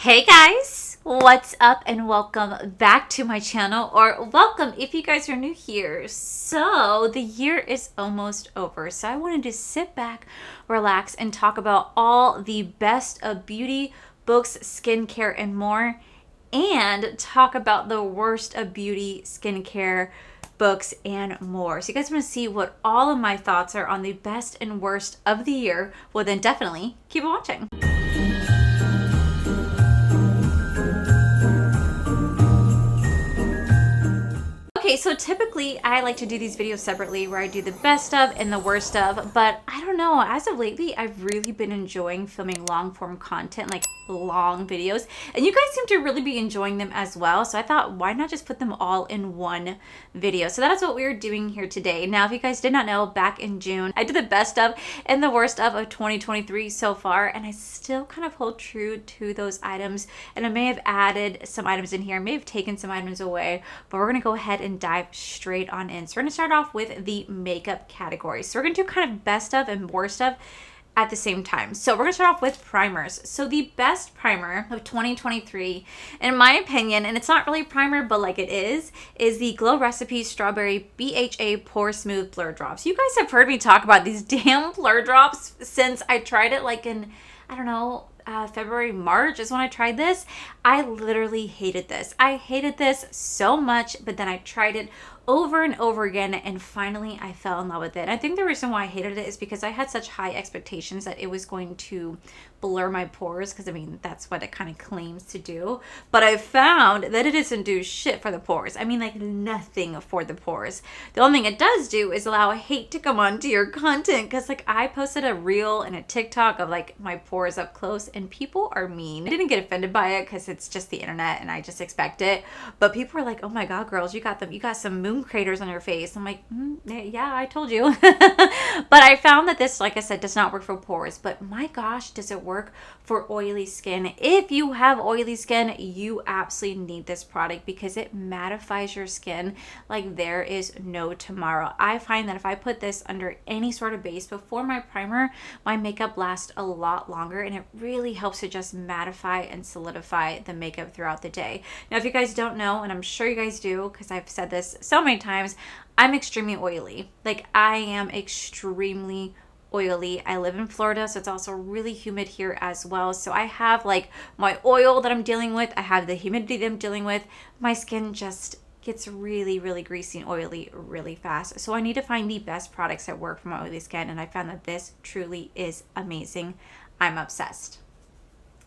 Hey guys, what's up and welcome back to my channel, or welcome if you guys are new here. So the year is almost over, so I wanted to sit back, relax, and talk about all the best of beauty, books, skincare, and more, and talk about the worst of beauty, skincare, books, and more. So you guys want to see what all of my thoughts are on the best and worst of the year? Well, then definitely keep watching. Okay, so typically I like to do these videos separately where I do the best of and the worst of, but I don't know, as of lately, I've really been enjoying filming long form content, like long videos, and you guys seem to really be enjoying them as well, so I thought, why not just put them all in one video? So that is what we're doing here today. Now, if you guys did not know, back in June, I did the best of and the worst of 2023 so far, and I still kind of hold true to those items, and I may have added some items in here, I may have taken some items away, but we're gonna go ahead and dive straight on in. So we're gonna start off with the makeup category. So we're gonna do kind of best of and worst of at the same time. So we're gonna start off with primers. So the best primer of 2023, in my opinion, and it's not really a primer, but like it is the Glow Recipe Strawberry BHA Pore Smooth Blur Drops. You guys have heard me talk about these damn blur drops since I tried it like in, I don't know, February, March is when I tried this. I literally hated this. I hated this so much, but then I tried it over and over again, and finally I fell in love with it. And I think the reason why I hated it is because I had such high expectations that it was going to blur my pores, because I mean that's what it kind of claims to do, but I found that it doesn't do shit for the pores. I mean, like, nothing for the pores. The only thing it does do is allow hate to come onto your content, because like I posted a reel and a TikTok of like my pores up close, and people are mean. I didn't get offended by it because it's just the internet and I just expect it, but people were like, oh my god, girls, you got some moon craters on your face. I'm like, yeah, I told you. But I found that this, like I said, does not work for pores, but my gosh, does it work for oily skin. If you have oily skin, you absolutely need this product because it mattifies your skin like there is no tomorrow. I find that if I put this under any sort of base before my primer, my makeup lasts a lot longer, and it really helps to just mattify and solidify the makeup throughout the day. Now, if you guys don't know, and I'm sure you guys do because I've said this so many times, I'm extremely oily. Like, I am extremely oily. I live in Florida, so it's also really humid here as well. So I have like my oil that I'm dealing with, I have the humidity that I'm dealing with. My skin just gets really, really greasy and oily really fast. So I need to find the best products that work for my oily skin, and I found that this truly is amazing. I'm obsessed.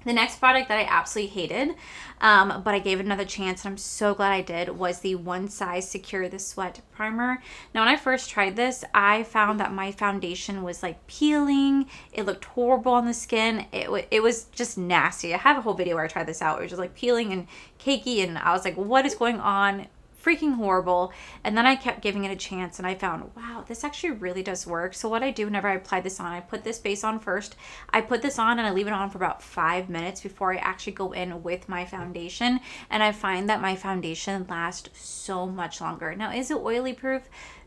The next product that I absolutely hated, but I gave it another chance, and I'm so glad I did, was the One Size Secure the Sweat Primer. Now, when I first tried this, I found that my foundation was like peeling. It looked horrible on the skin. It was just nasty. I have a whole video where I tried this out. It was just like peeling and cakey, and I was like, what is going on? Freaking horrible. And then I kept giving it a chance, and I found, wow, this actually really does work. So what I do whenever I apply this on, I put this base on first. I put this on and I leave it on for about 5 minutes before I actually go in with my foundation, and I find that my foundation lasts so much longer. Now, is it oily proof?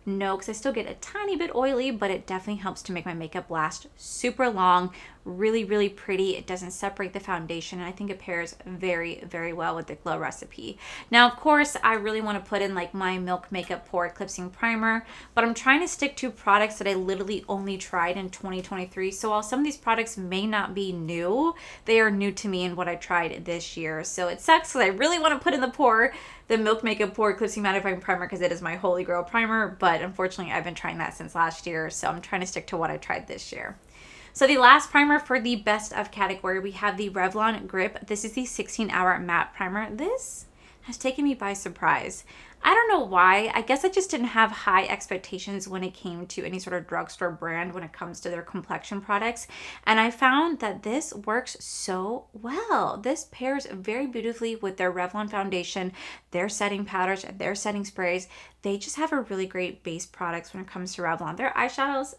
No, because I still get a tiny bit oily, but it definitely helps to make my makeup last super long. Really, really pretty. It doesn't separate the foundation, and I think it pairs very, very well with the Glow Recipe. Now, of course, I really want to put in like my Milk Makeup Pore Eclipsing Primer, but I'm trying to stick to products that I literally only tried in 2023. So while some of these products may not be new, they are new to me in what I tried this year. So it sucks because I really want to put in the Milk Makeup Pore Eclipsing Mattifying Primer because it is my holy grail primer, but unfortunately I've been trying that since last year, so I'm trying to stick to what I tried this year. So the last primer for the best of category, we have the Revlon Grip. This is the 16-hour matte primer. This has taken me by surprise. I don't know why. I guess I just didn't have high expectations when it came to any sort of drugstore brand when it comes to their complexion products. And I found that this works so well. This pairs very beautifully with their Revlon foundation, their setting powders, and their setting sprays. They just have a really great base products when it comes to Revlon. Their eyeshadows,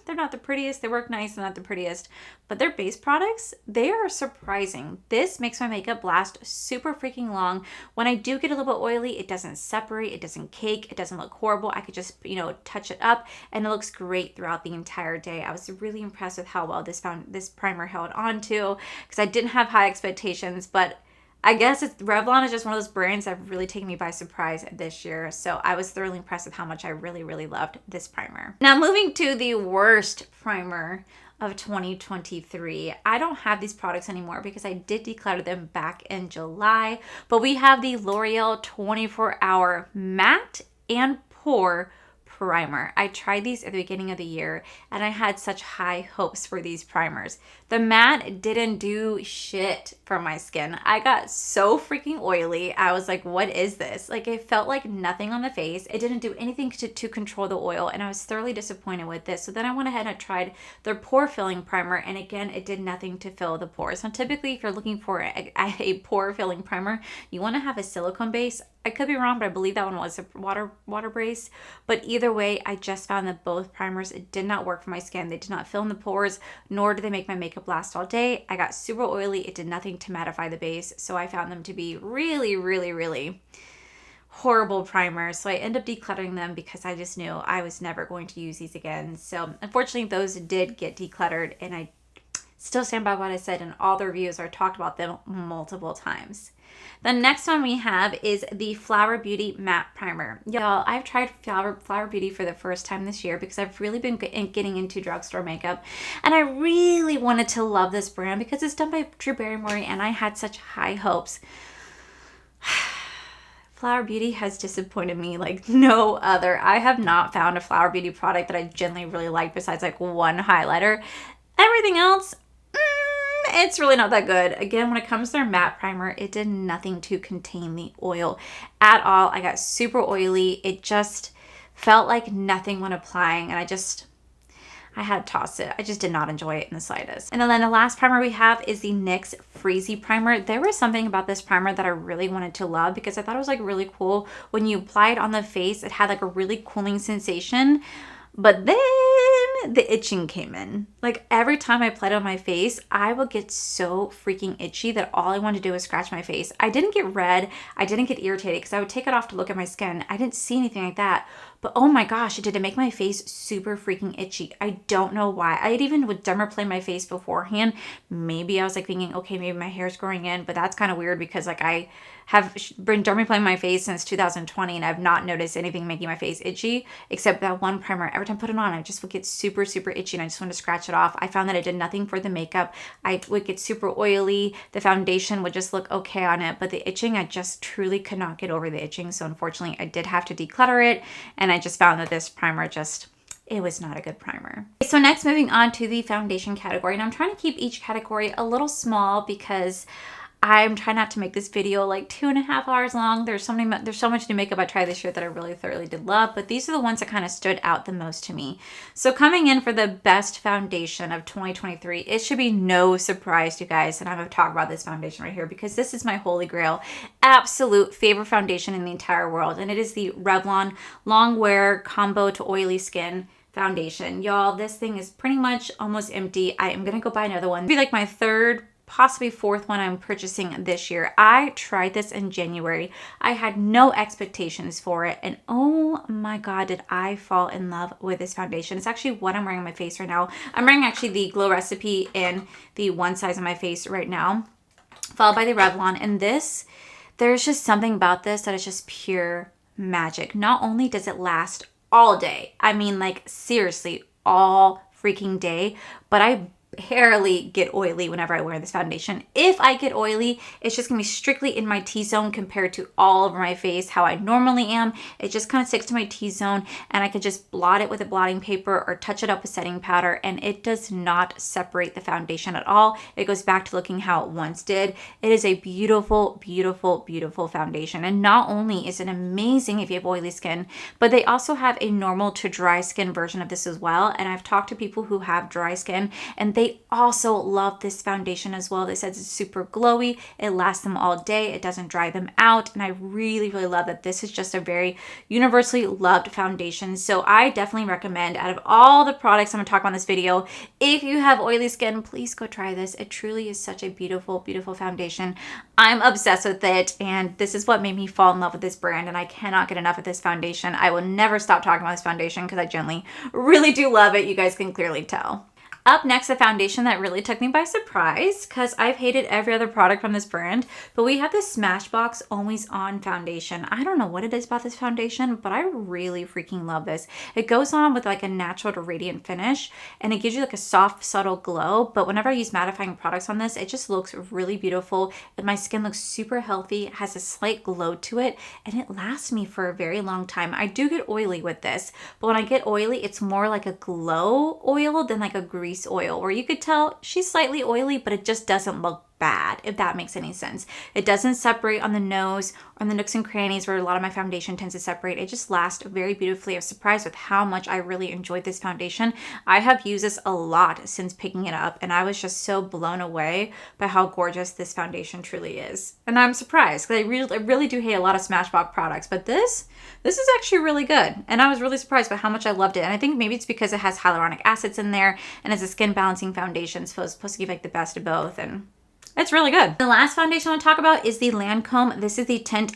they're not the prettiest. They work nice, they're not the prettiest. But their base products, they are surprising. This makes my makeup last super freaking long. When I do get a little bit oily, it doesn't separate, it doesn't cake, it doesn't look horrible. I could just, you know, touch it up and it looks great throughout the entire day. I was really impressed with how well this primer held on to, because I didn't have high expectations, but I guess Revlon is just one of those brands that have really taken me by surprise this year. So I was thoroughly impressed with how much I really, really loved this primer. Now moving to the worst primer of 2023. I don't have these products anymore because I did declutter them back in July. But we have the L'Oreal 24-Hour Matte and Pore Primer. I tried these at the beginning of the year and I had such high hopes for these primers. The matte didn't do shit for my skin. I got so freaking oily. I was like, what is this? Like, it felt like nothing on the face. It didn't do anything to control the oil, and I was thoroughly disappointed with this. So then I went ahead and I tried their pore filling primer, and again, it did nothing to fill the pores. Now, typically, if you're looking for a pore filling primer, you want to have a silicone base. I could be wrong, but I believe that one was a water base. But either way, I just found that both primers did not work for my skin. They did not fill in the pores, nor did they make my makeup last all day. I got super oily. It did nothing to mattify the base. So I found them to be really, really, really horrible primers. So I ended up decluttering them because I just knew I was never going to use these again. So unfortunately, those did get decluttered, and I still stand by what I said in all the reviews where I talked about them multiple times. The next one we have is the Flower Beauty Matte Primer. Y'all, I've tried Flower Beauty for the first time this year because I've really been getting into drugstore makeup, and I really wanted to love this brand because it's done by Drew Barrymore, and I had such high hopes. Flower Beauty has disappointed me like no other. I have not found a Flower Beauty product that I genuinely really like besides like one highlighter. Everything else, it's really not that good. Again, when it comes to their matte primer, it did nothing to contain the oil at all. I got super oily. It just felt like nothing when applying, and I had to toss it. I just did not enjoy it in the slightest. And then the last primer we have is the NYX Freezy Primer. There was something about this primer that I really wanted to love because I thought it was like really cool. When you apply it on the face, it had like a really cooling sensation. But then the itching came in. Like every time I applied it on my face, I would get so freaking itchy that all I wanted to do was scratch my face. I didn't get red. I didn't get irritated because I would take it off to look at my skin. I didn't see anything like that. But oh my gosh, it did make my face super freaking itchy. I don't know why. I even would dermaplane my face beforehand. Maybe I was like thinking, okay, maybe my hair's growing in, but that's kind of weird because like I have been dermaplaning my face since 2020 and I've not noticed anything making my face itchy except that one primer. Every time I put it on, I just would get super, super itchy and I just wanted to scratch it off. I found that it did nothing for the makeup. I would get super oily. The foundation would just look okay on it, but the itching, I just truly could not get over the itching. So unfortunately, I did have to declutter it, and I just found that this primer it was not a good primer. So next, moving on to the foundation category, and I'm trying to keep each category a little small because I'm trying not to make this video like 2.5 hours long. There's so much new makeup I tried this year that I really thoroughly did love, but these are the ones that kind of stood out the most to me. So coming in for the best foundation of 2023, it should be no surprise to you guys that I'm going to talk about this foundation right here because this is my holy grail, absolute favorite foundation in the entire world, and it is the Revlon Long Wear Combo to Oily Skin foundation. Y'all, this thing is pretty much almost empty. I am going to go buy another one. It'll be like my third, possibly fourth one I'm purchasing this year. I tried this in January. I had no expectations for it, and oh my god, did I fall in love with this foundation. It's actually what I'm wearing on my face right now. I'm wearing actually the Glow Recipe in the one size on my face right now, followed by the Revlon, and there's just something about this that is just pure magic. Not only does it last all day, I mean like seriously all freaking day, but I barely get oily whenever I wear this foundation. If I get oily, it's just gonna be strictly in my T-zone compared to all over my face how I normally am. It just kind of sticks to my T-zone, and I could just blot it with a blotting paper or touch it up with setting powder, and it does not separate the foundation at all. It goes back to looking how it once did. It is a beautiful, beautiful, beautiful foundation, and not only is it amazing if you have oily skin, but they also have a normal to dry skin version of this as well. And I've talked to people who have dry skin, and they They also love this foundation as well. They said it's super glowy. It lasts them all day. It doesn't dry them out. And I really, really love that this is just a very universally loved foundation. So I definitely recommend, out of all the products I'm going to talk about in this video, if you have oily skin, please go try this. It truly is such a beautiful, beautiful foundation. I'm obsessed with it. And this is what made me fall in love with this brand. And I cannot get enough of this foundation. I will never stop talking about this foundation because I genuinely really do love it. You guys can clearly tell. Up next, a foundation that really took me by surprise because I've hated every other product from this brand, but we have this Smashbox Always On foundation. I don't know what it is about this foundation, but I really freaking love this. It goes on with like a natural to radiant finish, and it gives you like a soft, subtle glow, but whenever I use mattifying products on this, it just looks really beautiful, and my skin looks super healthy, has a slight glow to it, and it lasts me for a very long time. I do get oily with this, but when I get oily, it's more like a glow oil than like a grease oil, where you could tell she's slightly oily, but it just doesn't look bad, if that makes any sense. It doesn't separate on the nose or on the nooks and crannies where a lot of my foundation tends to separate. It just lasts very beautifully. I was surprised with how much I really enjoyed this foundation. I have used this a lot since picking it up, and I was just so blown away by how gorgeous this foundation truly is. And I'm surprised because I really do hate a lot of Smashbox products, but this is actually really good. And I was really surprised by how much I loved it. And I think maybe it's because it has hyaluronic acids in there, and it's a skin balancing foundation, so it's supposed to give like the best of both, and it's really good. The last foundation I want to talk about is the Lancome. This is the Tint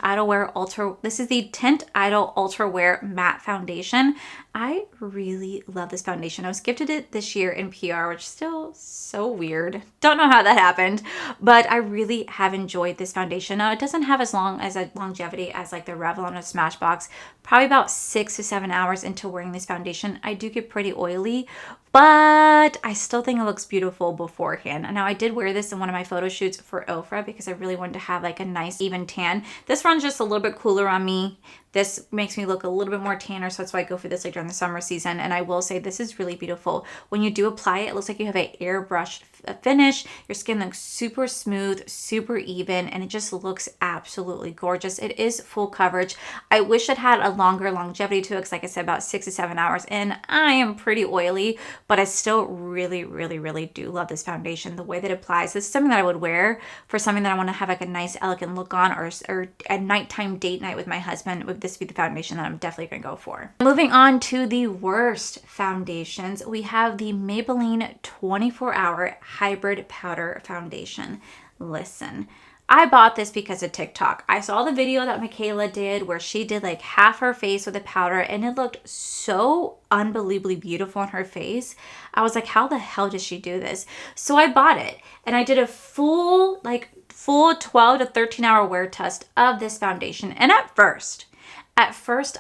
Idol Ultra Wear Matte Foundation. I really love this foundation. I was gifted it this year in PR, which is still so weird. Don't know how that happened, but I really have enjoyed this foundation. Now, it doesn't have as long as a longevity as like the Revlon or Smashbox. Probably about 6 to 7 hours into wearing this foundation, I do get pretty oily, but I still think it looks beautiful beforehand. And now I did wear this in one of my photo shoots for Ofra because I really wanted to have like a nice even tan. This runs just a little bit cooler on me. This makes me look a little bit more tanner, so that's why I go for this like during the summer season. And I will say this is really beautiful. When you do apply it, it looks like you have an airbrushed finish. Your skin looks super smooth, super even, and it just looks absolutely gorgeous. It is full coverage. I wish it had a longer longevity to it because like I said, about 6 to 7 hours in. I am pretty oily, but I still really, really, really do love this foundation. The way that it applies, this is something that I would wear for something that I want to have like a nice elegant look on, or a nighttime date night with my husband. Would this be the foundation that I'm definitely going to go for? Moving on to the worst foundations, we have the Maybelline 24-Hour Hybrid Powder Foundation. Listen, I bought this because of TikTok. I saw the video that Michaela did where she did like half her face with a powder, and it looked so unbelievably beautiful on her face. I was like, how the hell does she do this? So I bought it, and I did a full 12 to 13 hour wear test of this foundation. And at first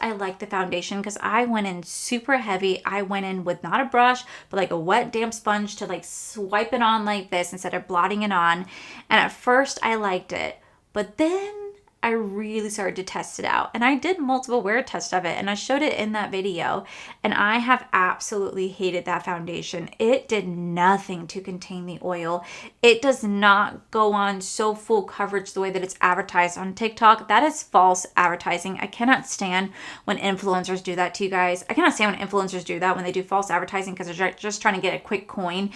I liked the foundation because I went in super heavy. I went in with not a brush, but like a wet damp sponge to like swipe it on like this instead of blotting it on. And at first I liked it, but then I really started to test it out, and I did multiple wear tests of it, and I showed it in that video, and I have absolutely hated that foundation. It did nothing to contain the oil. It does not go on so full coverage the way that it's advertised on TikTok. That is false advertising. I cannot stand when influencers do that to you guys. I cannot stand when influencers do that, when they do false advertising because they're just trying to get a quick coin.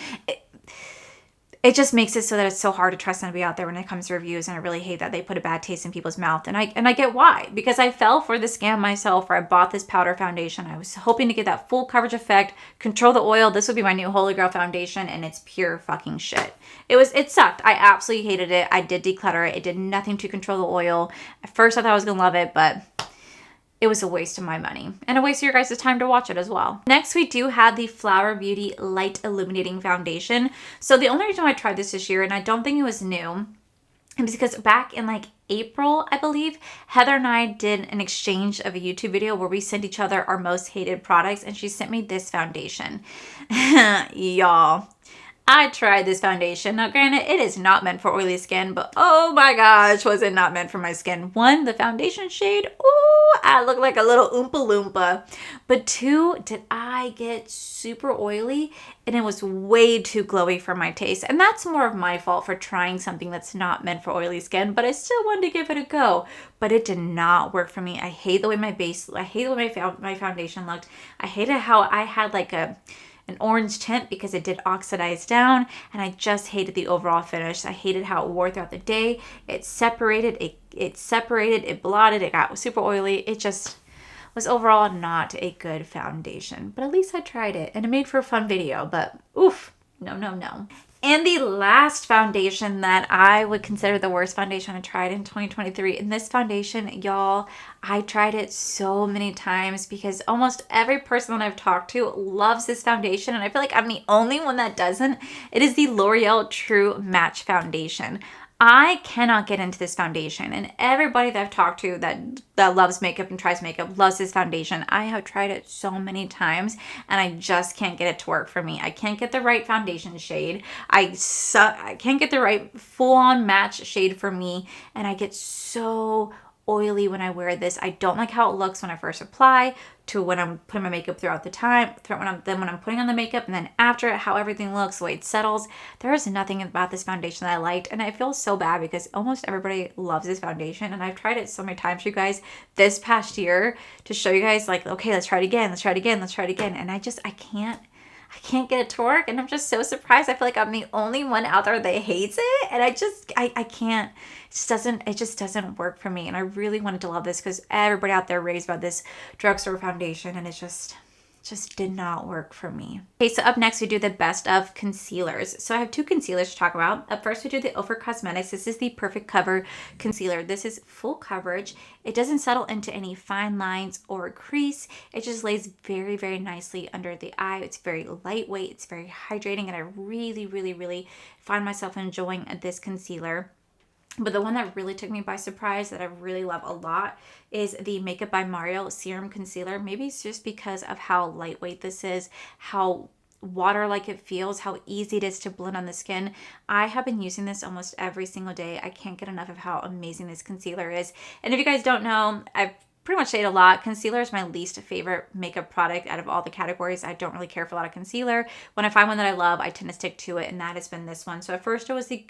It just makes it so that it's so hard to trust anybody out there when it comes to reviews, and I really hate that they put a bad taste in people's mouth. And I get why, because I fell for the scam myself where I bought this powder foundation. I was hoping to get that full coverage effect, control the oil. This would be my new holy grail foundation, and it's pure fucking shit. It sucked. I absolutely hated it. I did declutter it. It did nothing to control the oil. At first I thought I was gonna love it, but it was a waste of my money and a waste of your guys' time to watch it as well. Next, we do have the Flower Beauty Light Illuminating Foundation. So the only reason why I tried this year, and I don't think it was new, is because back in like April, I believe, Heather and I did an exchange of a YouTube video where we sent each other our most hated products, and she sent me this foundation. Y'all, I tried this foundation. Now, granted, it is not meant for oily skin, but oh my gosh, was it not meant for my skin. One, the foundation shade, ooh, I look like a little Oompa Loompa. But two, did I get super oily, and it was way too glowy for my taste. And that's more of my fault for trying something that's not meant for oily skin, but I still wanted to give it a go. But it did not work for me. I hate the way my foundation looked. I hated how I had like an orange tint because it did oxidize down, and I just hated the overall finish. I hated how it wore throughout the day. It separated, it blotted, it got super oily. It just was overall not a good foundation, but at least I tried it and it made for a fun video, but oof, no, no, no. And the last foundation that I would consider the worst foundation I tried in 2023, and this foundation, y'all, I tried it so many times because almost every person that I've talked to loves this foundation, and I feel like I'm the only one that doesn't. It is the L'Oreal True Match Foundation. I cannot get into this foundation, and everybody that I've talked to that loves makeup and tries makeup loves this foundation. I have tried it so many times and I just can't get it to work for me. I can't get the right foundation shade. I can't get the right full-on match shade for me, and I get so oily when I wear this. I don't like how it looks when I first apply to when I'm putting my makeup throughout the time, when I'm putting on the makeup, and then after, how everything looks, the way it settles. There is nothing about this foundation that I liked, and I feel so bad because almost everybody loves this foundation, and I've tried it so many times for you guys this past year to show you guys, like, okay, let's try it again, let's try it again, let's try it again, and I can't get it to work, and I'm just so surprised. I feel like I'm the only one out there that hates it, and I can't. It just doesn't work for me, and I really wanted to love this because everybody out there raves about this drugstore foundation, and it just did not work for me. Okay, so up next we do the best of concealers. So I have two concealers to talk about. Up first we do the Ofra Cosmetics. This is the Perfect Cover Concealer. This is full coverage. It doesn't settle into any fine lines or crease. It just lays very, very nicely under the eye. It's very lightweight. It's very hydrating, and I really, really, really find myself enjoying this concealer. But the one that really took me by surprise that I really love a lot is the Makeup by Mario Serum Concealer. Maybe it's just because of how lightweight this is, how water-like it feels, how easy it is to blend on the skin. I have been using this almost every single day. I can't get enough of how amazing this concealer is. And if you guys don't know, I've pretty much say it a lot. Concealer is my least favorite makeup product out of all the categories. I don't really care for a lot of concealer. When I find one that I love, I tend to stick to it, and that has been this one. So at first it was the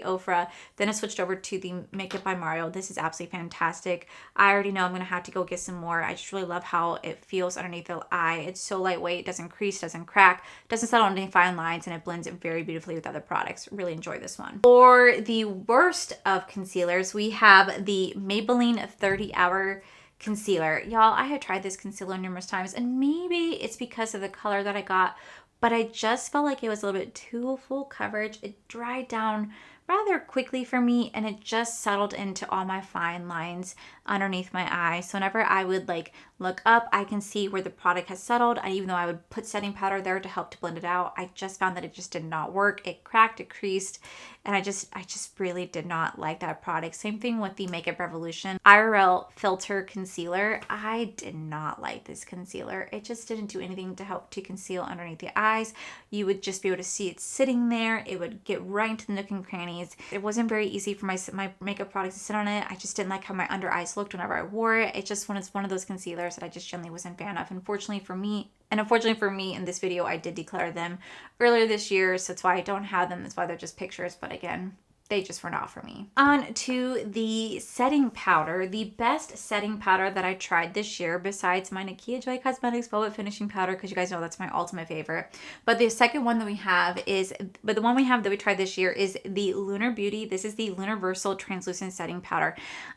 Ofra, then I switched over to the Makeup by Mario. This is absolutely fantastic. I already know I'm gonna have to go get some more. I just really love how it feels underneath the eye. It's so lightweight, it doesn't crease, doesn't crack, doesn't settle on any fine lines, and it blends very beautifully with other products. Really enjoy this one. For the worst of concealers, we have the Maybelline 30 Hour Concealer. Y'all, I had tried this concealer numerous times, and maybe it's because of the color that I got, but I just felt like it was a little bit too full coverage. It dried down rather quickly for me, and it just settled into all my fine lines underneath my eye. So whenever I would like look up, I can see where the product has settled. Even though I would put setting powder there to help to blend it out, I just found that it just did not work. It cracked, it creased, and I just really did not like that product. Same thing with the Makeup Revolution IRL Filter Concealer. I did not like this concealer. It just didn't do anything to help to conceal underneath the eyes. You would just be able to see it sitting there. It would get right into the nook and crannies. It wasn't very easy for my makeup products to sit on it. I just didn't like how my under eyes looked whenever I wore it. It just was one of those concealers that I just generally wasn't a fan of. Unfortunately for me in this video, I did declare them earlier this year, so that's why I don't have them. That's why they're just pictures, but again, they just were not for me. On to the setting powder. The best setting powder that I tried this year, besides my Nakia Joy Cosmetics Velvet Finishing Powder, because you guys know that's my ultimate favorite. But the second one that we have that we tried this year is the Lunar Beauty. This is the Lunar Translucent Setting Powder.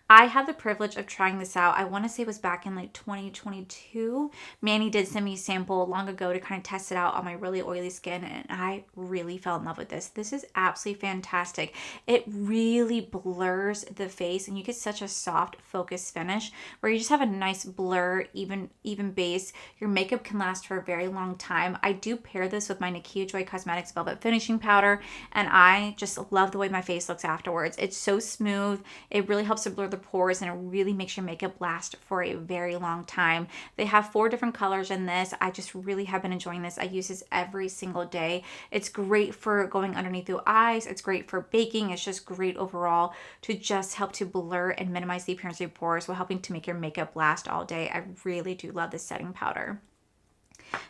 I had the privilege of trying this out. I want to say it was back in like 2022. Manny did send me a sample long ago to kind of test it out on my really oily skin, and I really fell in love with this. This is absolutely fantastic. It really blurs the face, and you get such a soft focus finish where you just have a nice blur, even base. Your makeup can last for a very long time. I do pair this with my Nakia Joy Cosmetics Velvet Finishing Powder, and I just love the way my face looks afterwards. It's so smooth. It really helps to blur the pores, and it really makes your makeup last for a very long time. They have 4 different colors in this. I just really have been enjoying this. I use this every single day. It's great for going underneath the eyes. It's great for baking. It's just great overall to just help to blur and minimize the appearance of your pores while helping to make your makeup last all day. I really do love this setting powder.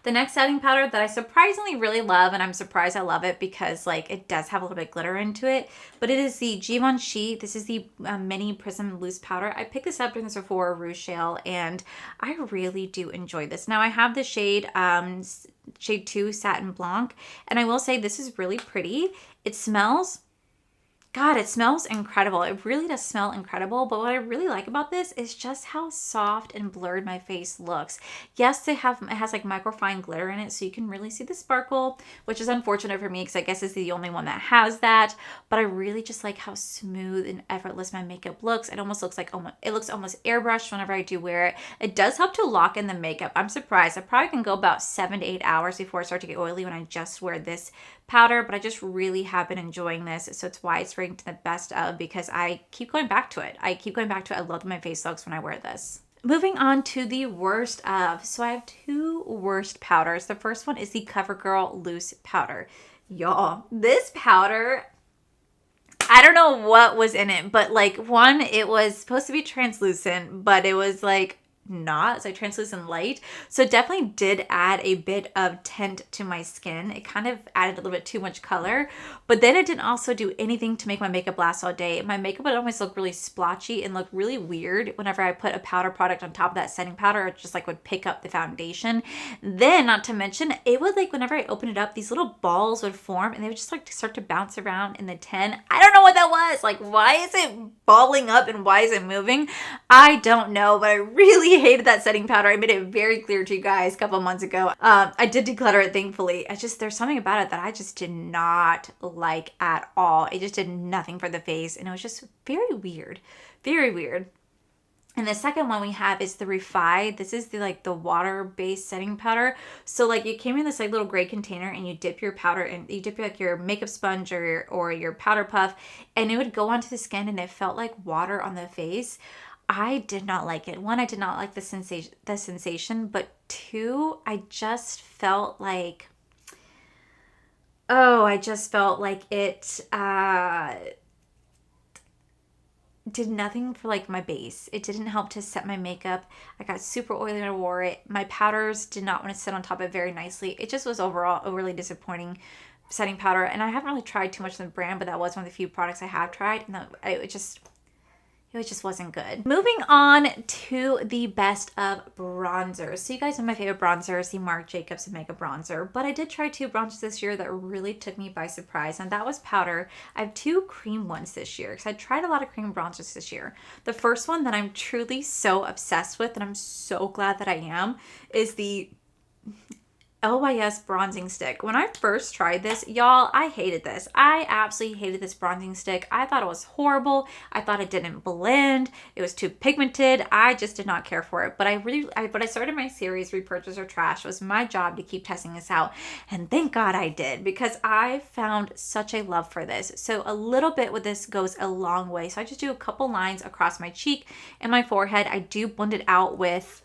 The next setting powder that I surprisingly really love, and I'm surprised I love it because like it does have a little bit of glitter into it, but it is the Givenchy. This is the Mini Prism Loose Powder. I picked this up during the Sephora Rouge Shale, and I really do enjoy this. Now I have the shade shade 2 Satin Blanc, and I will say this is really pretty. It smells, God, it smells incredible. It really does smell incredible. But what I really like about this is just how soft and blurred my face looks. Yes, it has like microfine glitter in it, so you can really see the sparkle, which is unfortunate for me because I guess it's the only one that has that. But I really just like how smooth and effortless my makeup looks. It almost looks like it looks almost airbrushed whenever I do wear it. It does help to lock in the makeup. I'm surprised. I probably can go about 7 to 8 hours before I start to get oily when I just wear this powder, but I just really have been enjoying this, so it's why it's ranked the best of, because I keep going back to it. I love the way my face looks when I wear this. Moving on to the worst of. So I have 2 worst powders. The first one is the CoverGirl Loose Powder. Y'all, this powder, I don't know what was in it, but like one, it was supposed to be translucent, but it was like not. It's like translucent light. So it definitely did add a bit of tint to my skin. It kind of added a little bit too much color, but then it didn't also do anything to make my makeup last all day. My makeup would always look really splotchy and look really weird whenever I put a powder product on top of that setting powder. It just like would pick up the foundation. Then not to mention, it would like whenever I open it up, these little balls would form and they would just like start to bounce around in the tin. I don't know what that was. Like, why is it balling up and why is it moving? I don't know, but I really hated that setting powder. I made it very clear to you guys a couple months ago. I did declutter it, thankfully. There's something about it that I just did not like at all. It just did nothing for the face, and it was just very weird. Very weird. And the second one we have is the Refi. This is the water-based setting powder. So like it came in this like little gray container, and you dip your powder in, you dip like your makeup sponge or your powder puff, and it would go onto the skin, and it felt like water on the face. I did not like it. One, I did not like the sensation, but 2, I just felt like, it did nothing for like my base. It didn't help to set my makeup. I got super oily when I wore it. My powders did not want to sit on top of it very nicely. It just was overall a really disappointing setting powder, and I haven't really tried too much of the brand, but that was one of the few products I have tried, and it just wasn't good. Moving on to the best of bronzers. So you guys know my favorite bronzer is the Marc Jacobs Mega Bronzer, but I did try 2 bronzers this year that really took me by surprise, and that was powder. I have 2 cream ones this year because I tried a lot of cream bronzers this year. The first one that I'm truly so obsessed with, and I'm so glad that I am, is the LYS bronzing stick. When I first tried this, y'all, I hated this. I absolutely hated this bronzing stick. I thought it was horrible. I thought it didn't blend. It was too pigmented. I just did not care for it. But I started my series, Repurchase or Trash. It was my job to keep testing this out. And thank God I did, because I found such a love for this. So a little bit with this goes a long way. So I just do a couple lines across my cheek and my forehead. I do blend it out with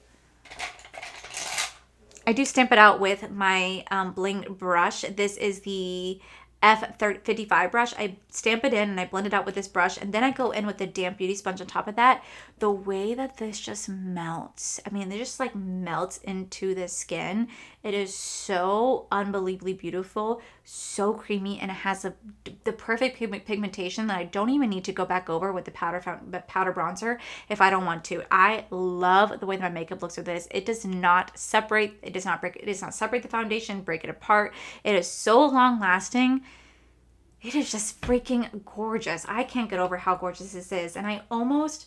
stamp it out with my bling brush. This is the F55 brush. I stamp it in and I blend it out with this brush, and then I go in with the damp beauty sponge on top of that. The way that this just melts, I mean, it just like melts into the skin. It is so unbelievably beautiful, so creamy, and it has the perfect pigmentation that I don't even need to go back over with the powder bronzer if I don't want to. I love the way that my makeup looks with this. It does not separate. It does not separate the foundation, break it apart. It is so long lasting. It is just freaking gorgeous. I can't get over how gorgeous this is. And I almost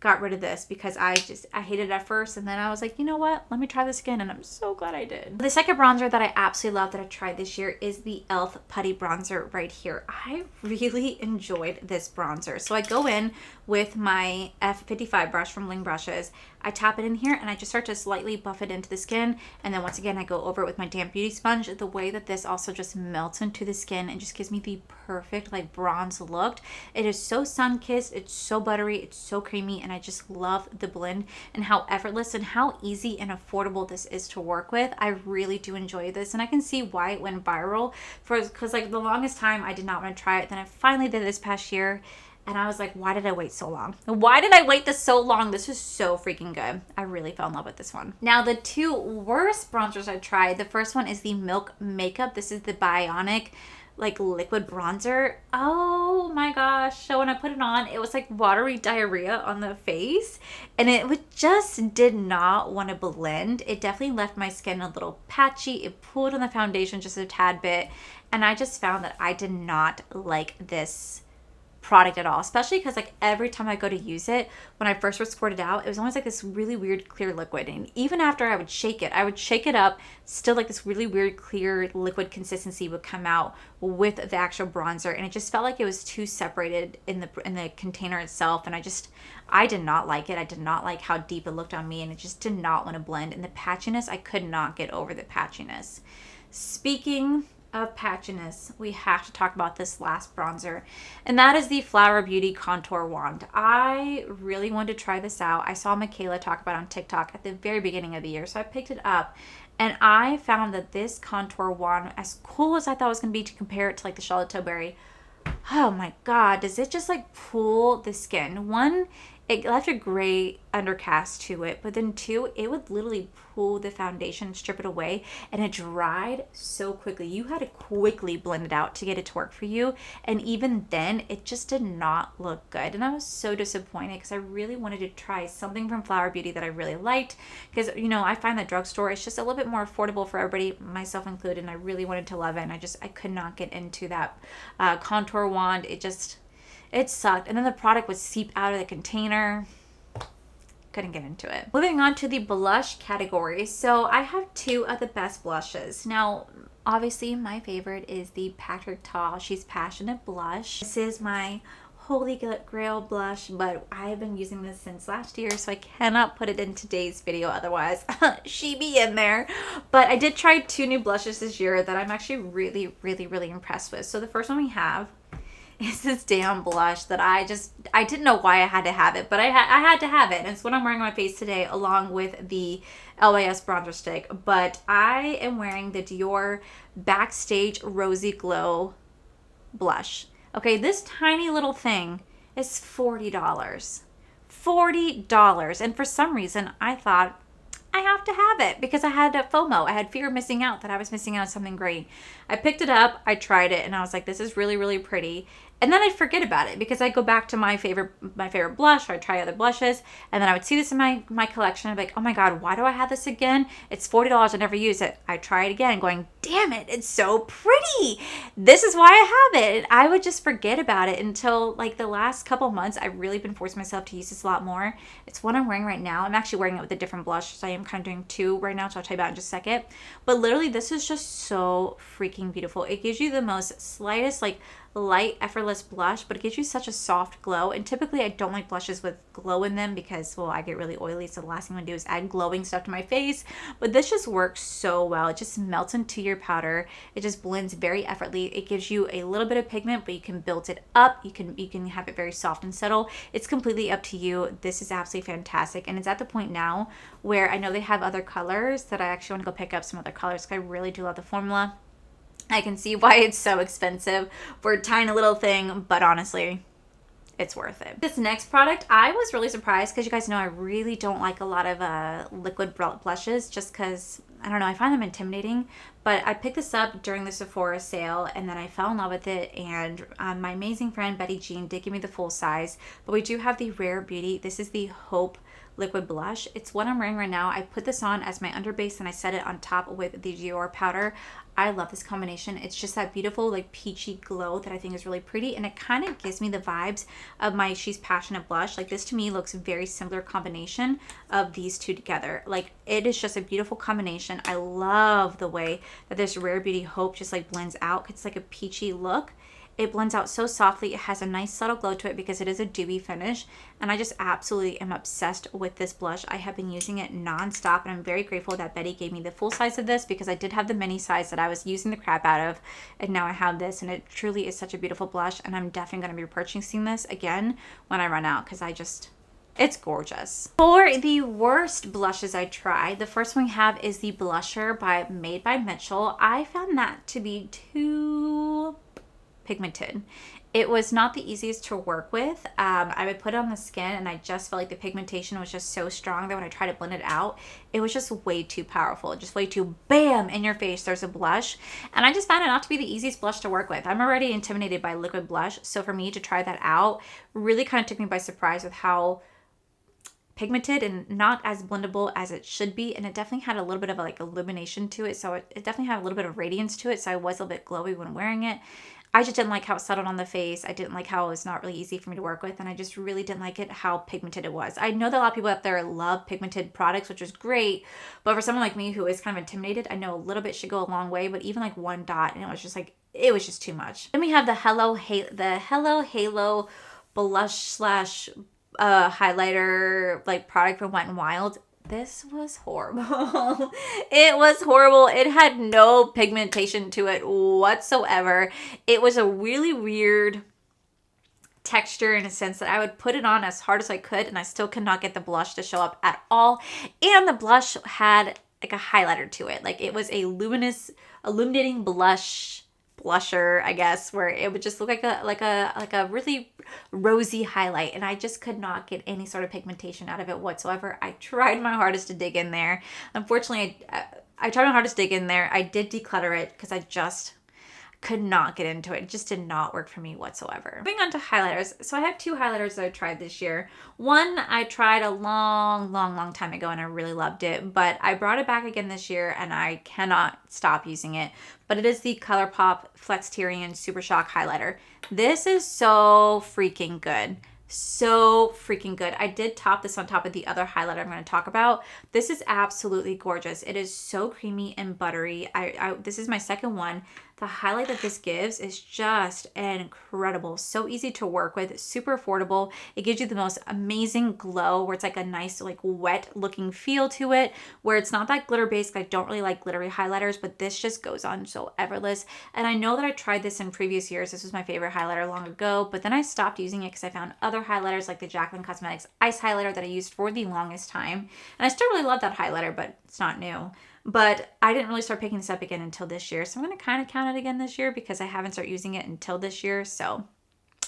got rid of this because I hated it at first, and then I was like, you know what, let me try this again, and I'm so glad I did. The second bronzer that I absolutely love that I tried this year is the e.l.f. Putty Bronzer right here. I really enjoyed this bronzer. So I go in with my F55 brush from Bling Brushes. I tap it in here and I just start to slightly buff it into the skin, and then once again I go over it with my damp beauty sponge. The way that this also just melts into the skin and just gives me the perfect like bronze look. It is so sun-kissed, it's so buttery, it's so creamy, and I just love the blend and how effortless and how easy and affordable this is to work with. I really do enjoy this, and I can see why it went viral because like the longest time I did not want to try it. Then I finally did this past year, And I was like, why did I wait so long? Why did I wait this so long? This is so freaking good. I really fell in love with this one. Now, the two worst bronzers I tried, the first one is the Milk Makeup. This is the Bionic like liquid bronzer. Oh my gosh. So when I put it on, it was like watery diarrhea on the face, and just did not want to blend. It definitely left my skin a little patchy. It pulled on the foundation just a tad bit, and I just found that I did not like this product at all, especially because like every time I go to use it, when I first was squirted out, it was always like this really weird clear liquid, and even after I would shake it up, still like this really weird clear liquid consistency would come out with the actual bronzer, and it just felt like it was too separated in the container itself, and I did not like it. I did not like how deep it looked on me, and it just did not want to blend, and the patchiness, I could not get over the patchiness. Speaking of patchiness, we have to talk about this last bronzer, and that is the Flower Beauty Contour Wand. I really wanted to try this out. I saw Michaela talk about it on TikTok at the very beginning of the year, so I picked it up, and I found that this contour wand, as cool as I thought it was going to be to compare it to like the Charlotte Tilbury, oh my god, does it just like pull the skin? One, it left a gray undercast to it, but then two, it would literally pull the foundation and strip it away, and it dried so quickly. You had to quickly blend it out to get it to work for you, and even then, it just did not look good, and I was so disappointed because I really wanted to try something from Flower Beauty that I really liked, because, you know, I find that drugstore is just a little bit more affordable for everybody, myself included, and I really wanted to love it, and I could not get into that contour wand. It sucked. And then the product would seep out of the container. Couldn't get into it. Moving on to the blush category. So I have two of the best blushes. Now, obviously, my favorite is the Patrick Ta She's Passionate blush. This is my holy grail blush, but I have been using this since last year, so I cannot put it in today's video, otherwise she be in there. But I did try two new blushes this year that I'm actually really, really, really impressed with. So the first one we have is this damn blush that I didn't know why I had to have it, but I had to have it. And it's what I'm wearing on my face today, along with the LYS bronzer stick. But I am wearing the Dior Backstage Rosy Glow blush. Okay, this tiny little thing is $40. $40. And for some reason, I thought I have to have it because I had a FOMO. I had fear of missing out, that I was missing out on something great. I picked it up, I tried it, and I was like, this is really, really pretty. And then I forget about it because I go back to my favorite blush, or I try other blushes, and then I would see this in my collection. I'd be like, oh my god, why do I have this again? It's $40. I never use it. I try it again, going, damn it, it's so pretty. This is why I have it. And I would just forget about it until like the last couple months. I've really been forcing myself to use this a lot more. It's what I'm wearing right now. I'm actually wearing it with a different blush, so I am kind of doing two right now, so I'll tell you about it in just a second. But literally, this is just so freaking beautiful. It gives you the most slightest, like, light, effortless blush, but it gives you such a soft glow. And typically I don't like blushes with glow in them because, well, I get really oily, so the last thing I'm gonna do is add glowing stuff to my face. But this just works so well. It just melts into your powder. It just blends very effortlessly. It gives you a little bit of pigment, but you can build it up. You can have it very soft and subtle. It's completely up to you. This is absolutely fantastic, and it's at the point now where I know they have other colors that I actually want to go pick up some other colors because I really do love the formula. I can see why it's so expensive for a tiny little thing, but honestly, it's worth it. This next product, I was really surprised because you guys know I really don't like a lot of liquid blushes just because, I don't know, I find them intimidating. But I picked this up during the Sephora sale, and then I fell in love with it, and my amazing friend Betty Jean did give me the full size. But we do have the Rare Beauty. This is the Hope liquid blush. It's what I'm wearing right now. I put this on as my underbase and I set it on top with the Dior powder. I love this combination. It's just that beautiful like peachy glow that I think is really pretty, and it kind of gives me the vibes of my She's Passionate blush. Like, this to me looks a very similar combination of these two together. Like, it is just a beautiful combination. I love the way that this Rare Beauty Hope just like blends out. It's like a peachy look. It blends out so softly. It has a nice subtle glow to it because it is a dewy finish. And I just absolutely am obsessed with this blush. I have been using it nonstop, and I'm very grateful that Betty gave me the full size of this because I did have the mini size that I was using the crap out of. And now I have this, and it truly is such a beautiful blush. And I'm definitely going to be purchasing this again when I run out because it's gorgeous. For the worst blushes I tried, the first one we have is the blusher made by Mitchell. I found that to be too pigmented, It was not the easiest to work with. I would put it on the skin and I just felt like the pigmentation was just so strong that when I tried to blend it out, it was just way too powerful. Just way too bam in your face, there's a blush. And I just found it not to be the easiest blush to work with. I'm already intimidated by liquid blush. So for me to try that out really kind of took me by surprise with how pigmented and not as blendable as it should be. And it definitely had a little bit of like illumination to it. So it definitely had a little bit of radiance to it. So I was a little bit glowy when wearing it. I just didn't like how it settled on the face. I didn't like how it was not really easy for me to work with. And I just really didn't like it how pigmented it was. I know that a lot of people out there love pigmented products, which is great. But for someone like me who is kind of intimidated, I know a little bit should go a long way. But even like one dot, and it was just like, it was just too much. Then we have the Hello Halo blush slash highlighter like product from Wet n Wild. This was horrible. It was horrible. It had no pigmentation to it whatsoever. It was a really weird texture in a sense that I would put it on as hard as I could and I still could not get the blush to show up at all. And the blush had like a highlighter to it. Like it was a illuminating blusher, I guess, where it would just look like a really rosy highlight, and I just could not get any sort of pigmentation out of it whatsoever. I tried my hardest to dig in there. Unfortunately, I tried my hardest to dig in there. I did declutter it because I just could not get into it. It just did not work for me whatsoever. Moving on to highlighters. So I have two highlighters that I tried this year. One I tried a long time ago and I really loved it, but I brought it back again this year and I cannot stop using it. But it is the ColourPop Flexterian Super Shock Highlighter. This is so freaking good. So freaking good. I did top this on top of the other highlighter I'm going to talk about. This is absolutely gorgeous. It is so creamy and buttery. This is my second one. The highlight that this gives is just incredible. So easy to work with, super affordable. It gives you the most amazing glow where it's like a nice like wet looking feel to it, where it's not that glitter based. I don't really like glittery highlighters, but this just goes on so effortless. And I know that I tried this in previous years. This was my favorite highlighter long ago, but then I stopped using it because I found other highlighters like the Jaclyn Cosmetics Ice Highlighter that I used for the longest time. And I still really love that highlighter, but it's not new. But I didn't really start picking this up again until this year. So I'm going to kind of count it again this year because I haven't started using it until this year. So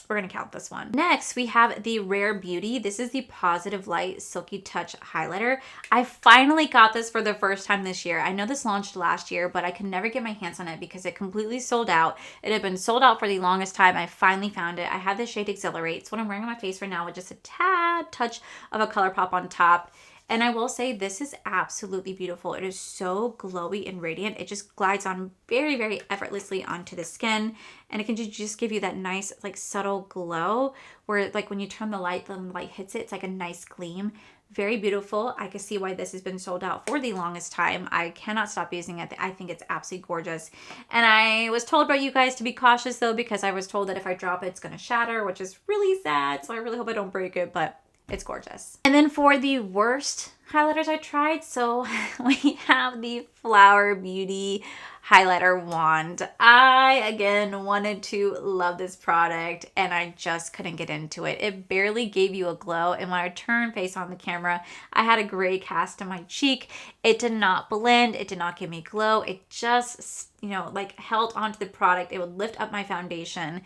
we're going to count this one. Next, we have the Rare Beauty. This is the Positive Light Silky Touch Highlighter. I finally got this for the first time this year. I know this launched last year, but I could never get my hands on it because it completely sold out. It had been sold out for the longest time. I finally found it. I have the shade Exhilarate. It's what I'm wearing on my face right now with just a tad touch of a ColourPop on top. And I will say this is absolutely beautiful. It is so glowy and radiant. It just glides on very, very effortlessly onto the skin. And it can just give you that nice, like subtle glow where like when you turn the light hits it, it's like a nice gleam. Very beautiful. I can see why this has been sold out for the longest time. I cannot stop using it. I think it's absolutely gorgeous. And I was told by you guys to be cautious though, because I was told that if I drop it, it's going to shatter, which is really sad. So I really hope I don't break it, but it's gorgeous. And then for the worst highlighters I tried, so we have the Flower Beauty highlighter wand. I, again, wanted to love this product and I just couldn't get into it. It barely gave you a glow, and when I turned face on the camera, I had a gray cast in my cheek. It did not blend. It did not give me glow. It just, like held onto the product. It would lift up my foundation.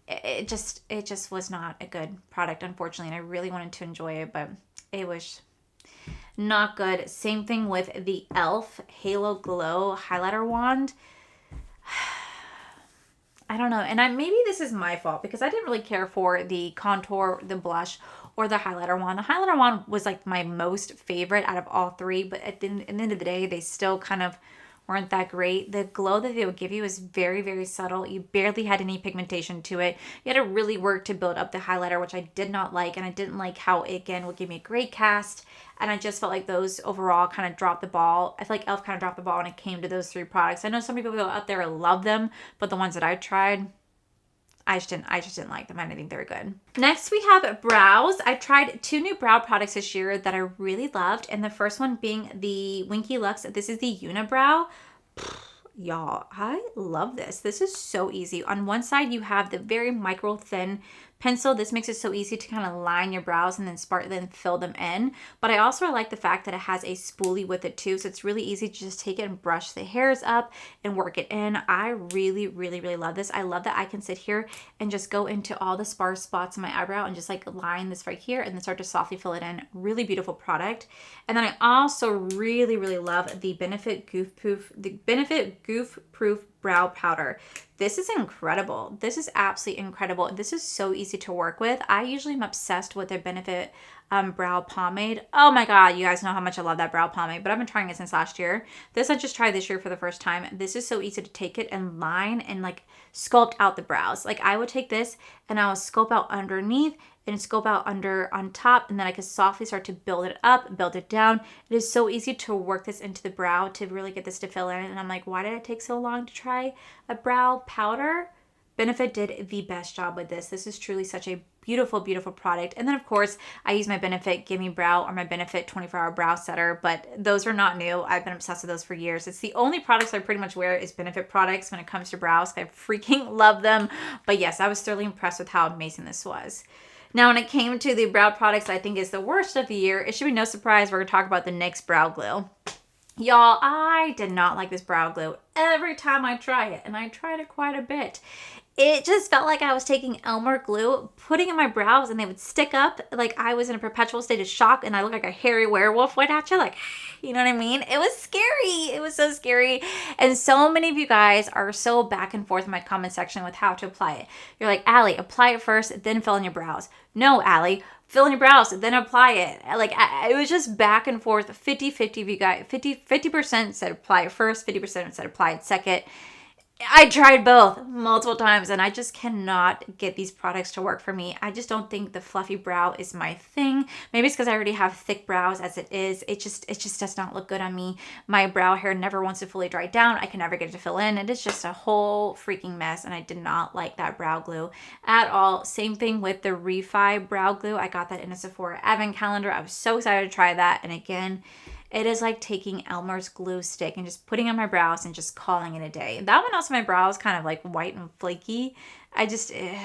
It just was not a good product, unfortunately, and I really wanted to enjoy it, but it was not good. Same thing with the e.l.f. Halo Glow highlighter wand. I don't know, and maybe this is my fault because I didn't really care for the contour, the blush, or the highlighter wand. The highlighter wand was like my most favorite out of all three, but at the end of the day, they still kind of weren't that great. The glow that they would give you is very, very subtle. You barely had any pigmentation to it. You had to really work to build up the highlighter, which I did not like, and I didn't like how it, again, would give me a great cast, and I just felt like those overall kind of dropped the ball. I feel like e.l.f. kind of dropped the ball when it came to those three products. I know some people out there love them, but the ones that I tried, I just didn't like them. I didn't think they were good. Next, we have brows. I tried two new brow products this year that I really loved, and the first one being the Winky Lux. This is the Unibrow. Y'all, I love this. This is so easy. On one side, you have the very micro thin pencil. This makes it so easy to kind of line your brows and then fill them in. But I also like the fact that it has a spoolie with it too. So it's really easy to just take it and brush the hairs up and work it in. I really, really, really love this. I love that I can sit here and just go into all the sparse spots in my eyebrow and just like line this right here and then start to softly fill it in. Really beautiful product. And then I also really, really love the Benefit Goof Proof Brow Powder. This is incredible. This is absolutely incredible. This is so easy to work with. I usually am obsessed with their Benefit brow pomade. Oh my God, you guys know how much I love that brow pomade, but I've been trying it since last year. This I just tried this year for the first time. This is so easy to take it and line and like sculpt out the brows. Like I would take this and I would sculpt out underneath and scope out on top, and then I can softly start to build it up, build it down. It is so easy to work this into the brow to really get this to fill in. And I'm like, why did it take so long to try a brow powder? Benefit did the best job with this. This is truly such a beautiful, beautiful product. And then of course, I use my Benefit Gimme Brow or my Benefit 24-Hour Brow Setter, but those are not new. I've been obsessed with those for years. It's the only products I pretty much wear is Benefit products when it comes to brows. I freaking love them. But yes, I was thoroughly impressed with how amazing this was. Now, when it came to the brow products I think is the worst of the year, it should be no surprise we're going to talk about the NYX Brow Glue. Y'all, I did not like this brow glue every time I try it, and I tried it quite a bit. It just felt like I was taking Elmer glue, putting in my brows, and they would stick up like I was in a perpetual state of shock, and I looked like a hairy werewolf went at you, like, you know what I mean? It was scary. It was so scary. And so many of you guys are so back and forth in my comment section with how to apply it. You're like, Allie, apply it first, then fill in your brows. No, Allie, fill in your brows, then apply it. Like, it was just back and forth, 50-50 if you guys, 50% said apply it first, 50% said apply it second. I tried both multiple times and I just cannot get these products to work for me. I just don't think the fluffy brow is my thing. Maybe it's because I already have thick brows as it is. It just does not look good on me. My brow hair never wants to fully dry down. I can never get it to fill in. It is just a whole freaking mess, and I did not like that brow glue at all. Same thing with the Refi brow glue. I got that in a Sephora advent calendar. I was so excited to try that, and again, it is like taking Elmer's glue stick and just putting on my brows and just calling it a day. That one also, my brows kind of like white and flaky. They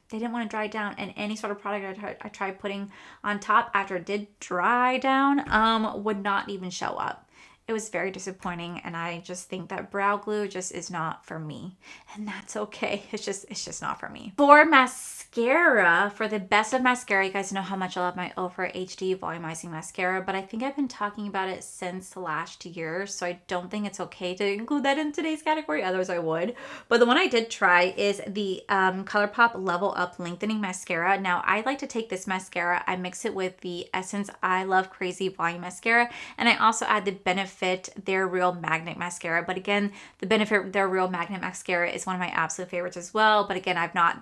didn't want to dry down, and any sort of product I tried putting on top after it did dry down would not even show up. It was very disappointing, and I just think that brow glue just is not for me, and that's okay. It's just not for me. For mascara, for the best of mascara, you guys know how much I love my Ofra HD Volumizing Mascara, but I think I've been talking about it since last year, so I don't think it's okay to include that in today's category, otherwise I would. But the one I did try is the ColourPop Level Up Lengthening Mascara. Now, I like to take this mascara, I mix it with the Essence I Love Crazy Volume Mascara, and I also add the Benefit Their Real Magnet Mascara. But again, the Benefit Their Real Magnet Mascara is one of my absolute favorites as well. But again,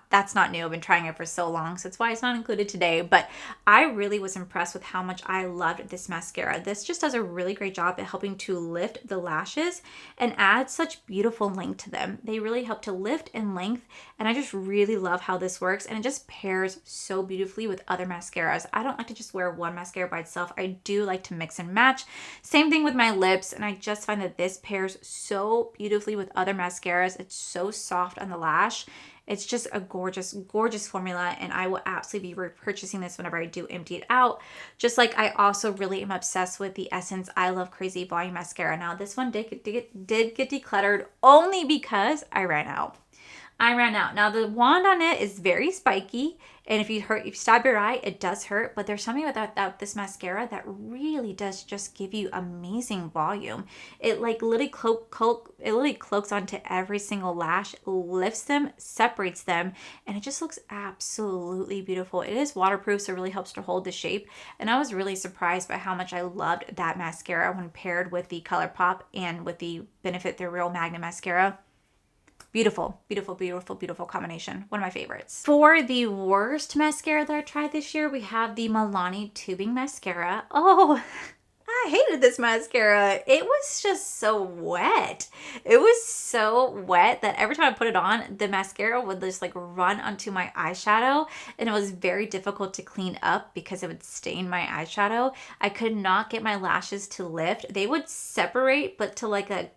that's not new. I've been trying it for so long, so that's why it's not included today. But I really was impressed with how much I loved this mascara. This just does a really great job at helping to lift the lashes and add such beautiful length to them. They really help to lift and length, and I just really love how this works, and it just pairs so beautifully with other mascaras. I don't like to just wear one mascara by itself. I do like to mix and match. Same thing with my lips, and I just find that this pairs so beautifully with other mascaras. It's so soft on the lash. It's just a gorgeous, gorgeous formula, and I will absolutely be repurchasing this whenever I do empty it out. Just like I also really am obsessed with the Essence I Love Crazy Volume Mascara. Now, this one did get decluttered only because I ran out. Now, the wand on it is very spiky, and if you stab your eye, it does hurt, but there's something about this mascara that really does just give you amazing volume. It like literally cloaks onto every single lash, lifts them, separates them, and it just looks absolutely beautiful. It is waterproof, so it really helps to hold the shape, and I was really surprised by how much I loved that mascara when paired with the ColourPop and with the Benefit Their Real Magnet Mascara. Beautiful, beautiful, beautiful, beautiful combination. One of my favorites. For the worst mascara that I tried this year, we have the Milani Tubing Mascara. Oh, I hated this mascara. It was just so wet. It was so wet that every time I put it on, the mascara would just like run onto my eyeshadow, and it was very difficult to clean up because it would stain my eyeshadow. I could not get my lashes to lift. They would separate, but to like a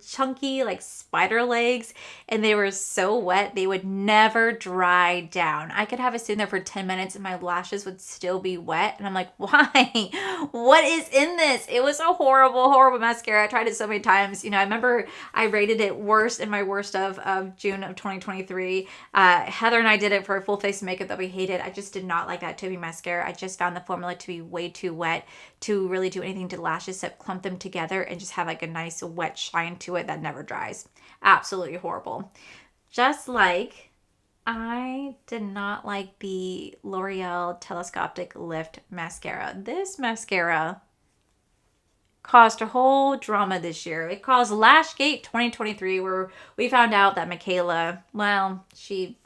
chunky like spider legs, and they were so wet they would never dry down. I could have it sitting there for 10 minutes and my lashes would still be wet, and I'm like, why? What is in this? It was a horrible mascara. I tried it so many times. You know, I remember I rated it worst in my worst of June of 2023. Heather and I did it for a full face of makeup that we hated. I just did not like that Tubby mascara. I just found the formula to be way too wet to really do anything to the lashes except clump them together and just have like a nice wet shine to it that never dries. Absolutely horrible. Just like I did not like the L'Oreal Telescopic Lift mascara. This mascara caused a whole drama this year. It caused Lashgate 2023, where we found out that Michaela, well, she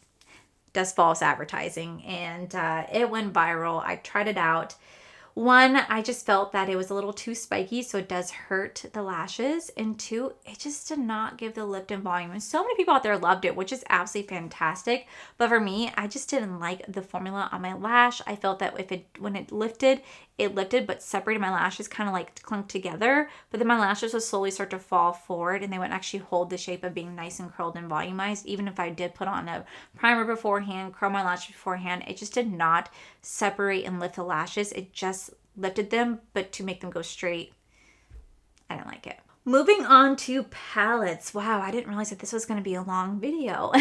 does false advertising, and it went viral. I tried it out. One, I just felt that it was a little too spiky, so it does hurt the lashes. And two, it just did not give the lift and volume. And so many people out there loved it, which is absolutely fantastic. But for me, I just didn't like the formula on my lash. I felt that when it lifted, but separated my lashes, kind of like clunked together. But then my lashes would slowly start to fall forward, and they wouldn't actually hold the shape of being nice and curled and volumized. Even if I did put on a primer beforehand, curl my lashes beforehand, it just did not separate and lift the lashes. It just lifted them, but to make them go straight, I didn't like it. Moving on to palettes. Wow, I didn't realize that this was going to be a long video.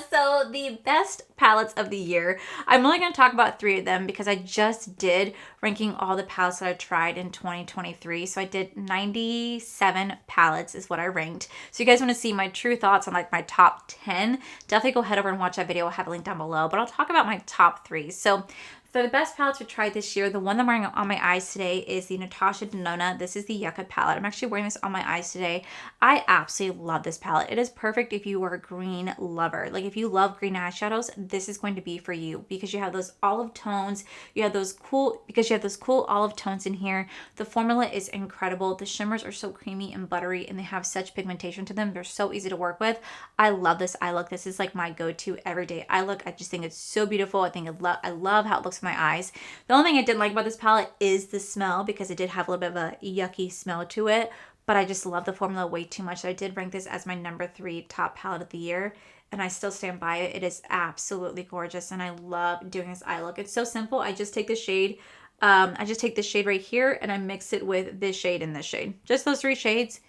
So the best palettes of the year, I'm only going to talk about 3 of them because I just did ranking all the palettes that I tried in 2023. So I did 97 palettes is what I ranked. So you guys want to see my true thoughts on like my top 10, definitely go head over and watch that video. I'll have a link down below, but I'll talk about my top 3. So for the best palettes we tried this year, the one that I'm wearing on my eyes today is the Natasha Denona. This is the Yucca palette. I'm actually wearing this on my eyes today. I absolutely love this palette. It is perfect if you are a green lover. Like if you love green eyeshadows, this is going to be for you because you have those olive tones. You have those cool olive tones in here. The formula is incredible. The shimmers are so creamy and buttery, and they have such pigmentation to them. They're so easy to work with. I love this eye look. This is like my go-to everyday eye look. I just think it's so beautiful. I love how it looks my eyes. The only thing I didn't like about this palette is the smell, because it did have a little bit of a yucky smell to it, but I just love the formula way too much. So I did rank this as my number 3 top palette of the year, and I still stand by it. It is absolutely gorgeous, and I love doing this eye look. It's so simple. I just take the shade right here, and I mix it with this shade and this shade. Just those 3 shades.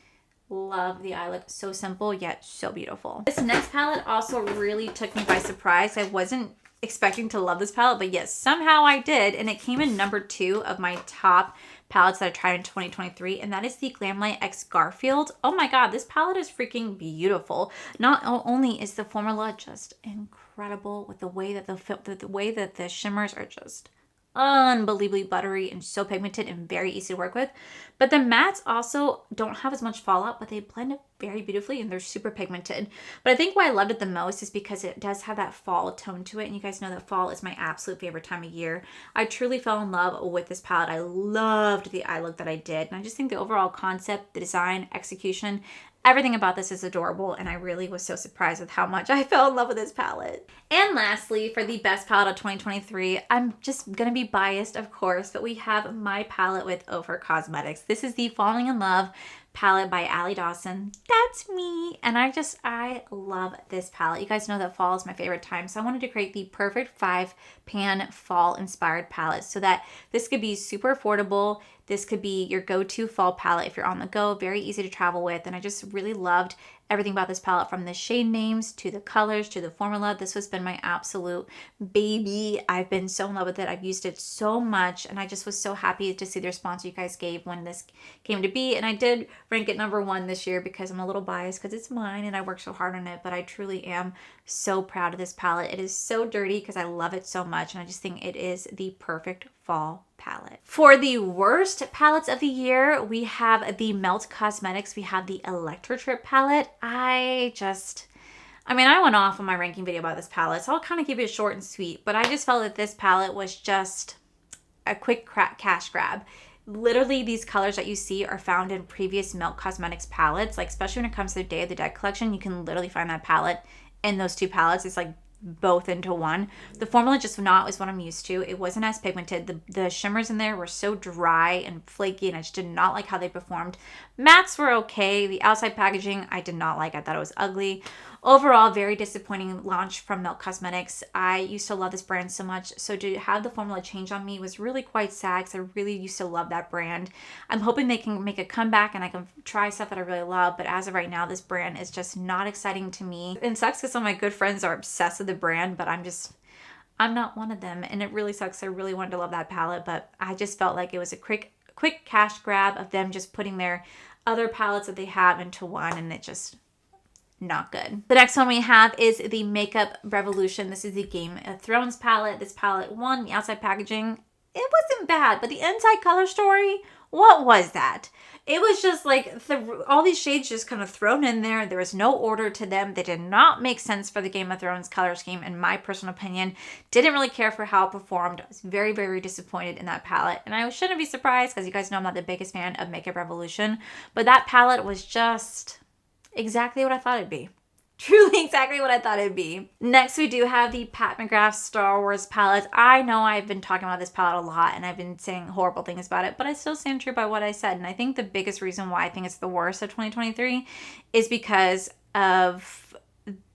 Love the eye look. So simple yet so beautiful. This next palette also really took me by surprise. I wasn't expecting to love this palette, but yes, somehow I did, and it came in number 2 of my top palettes that I tried in 2023, and that is the Glamlight X Garfield. Oh my god, this palette is freaking beautiful. Not only is the formula just incredible with the way that the shimmers are just unbelievably buttery and so pigmented and very easy to work with, but the mattes also don't have as much fallout, but they blend it very beautifully, and they're super pigmented. But I think why I loved it the most is because it does have that fall tone to it, and you guys know that fall is my absolute favorite time of year. I truly fell in love with this palette. I loved the eye look that I did, and I just think the overall concept, the design, execution, everything about this is adorable, and I really was so surprised with how much I fell in love with this palette. And lastly, for the best palette of 2023, I'm just gonna be biased, of course, but we have my palette with Ophir Cosmetics. This is the Falling in Love palette by Allie Dawson. That's me. And I love this palette. You guys know that fall is my favorite time, so I wanted to create the perfect 5-pan fall inspired palette so that this could be super affordable. This could be your go-to fall palette if you're on the go, very easy to travel with. And I just really loved everything about this palette, from the shade names to the colors to the formula. This has been my absolute baby. I've been so in love with it. I've used it so much, and I just was so happy to see the response you guys gave when this came to be. And I did rank it number 1 this year because I'm a little biased because it's mine and I worked so hard on it, but I truly am so proud of this palette. It is so dirty because I love it so much, and I just think it is the perfect fall palette. For the worst palettes of the year, we have the Melt Cosmetics. We have the Electro Trip palette. I went off on my ranking video about this palette, so I'll kind of keep it short and sweet, but I just felt that this palette was just a quick cash grab. Literally, these colors that you see are found in previous Melt Cosmetics palettes, like especially when it comes to the Day of the Dead collection. You can literally find that palette in those 2 palettes. It's like both into one. The formula just not was what I'm used to. It wasn't as pigmented. The shimmers in there were so dry and flaky, and I just did not like how they performed. Mattes were okay. The outside packaging I did not like. I thought it was ugly. Overall, very disappointing launch from Milk Cosmetics. I used to love this brand so much, so to have the formula change on me was really quite sad because I really used to love that brand. I'm hoping they can make a comeback and I can try stuff that I really love, but as of right now, this brand is just not exciting to me. It sucks because some of my good friends are obsessed with the brand, but I'm not one of them, and it really sucks. I really wanted to love that palette, but I just felt like it was a quick cash grab of them just putting their other palettes that they have into one, and it just not good. The next one we have is the Makeup Revolution. This is the Game of Thrones palette. This palette, one, the outside packaging, it wasn't bad, but the inside color story, what was that? It was just like all these shades just kind of thrown in there. There was no order to them. They did not make sense for the Game of Thrones color scheme, in my personal opinion. Didn't really care for how it performed. I was very, very disappointed in that palette. And I shouldn't be surprised because you guys know I'm not the biggest fan of Makeup Revolution. But that palette was just exactly what I thought it'd be. Truly exactly what I thought it'd be. Next, we do have the Pat McGrath Star Wars palette. I know I've been talking about this palette a lot and I've been saying horrible things about it, but I still stand true by what I said. And I think the biggest reason why I think it's the worst of 2023 is because of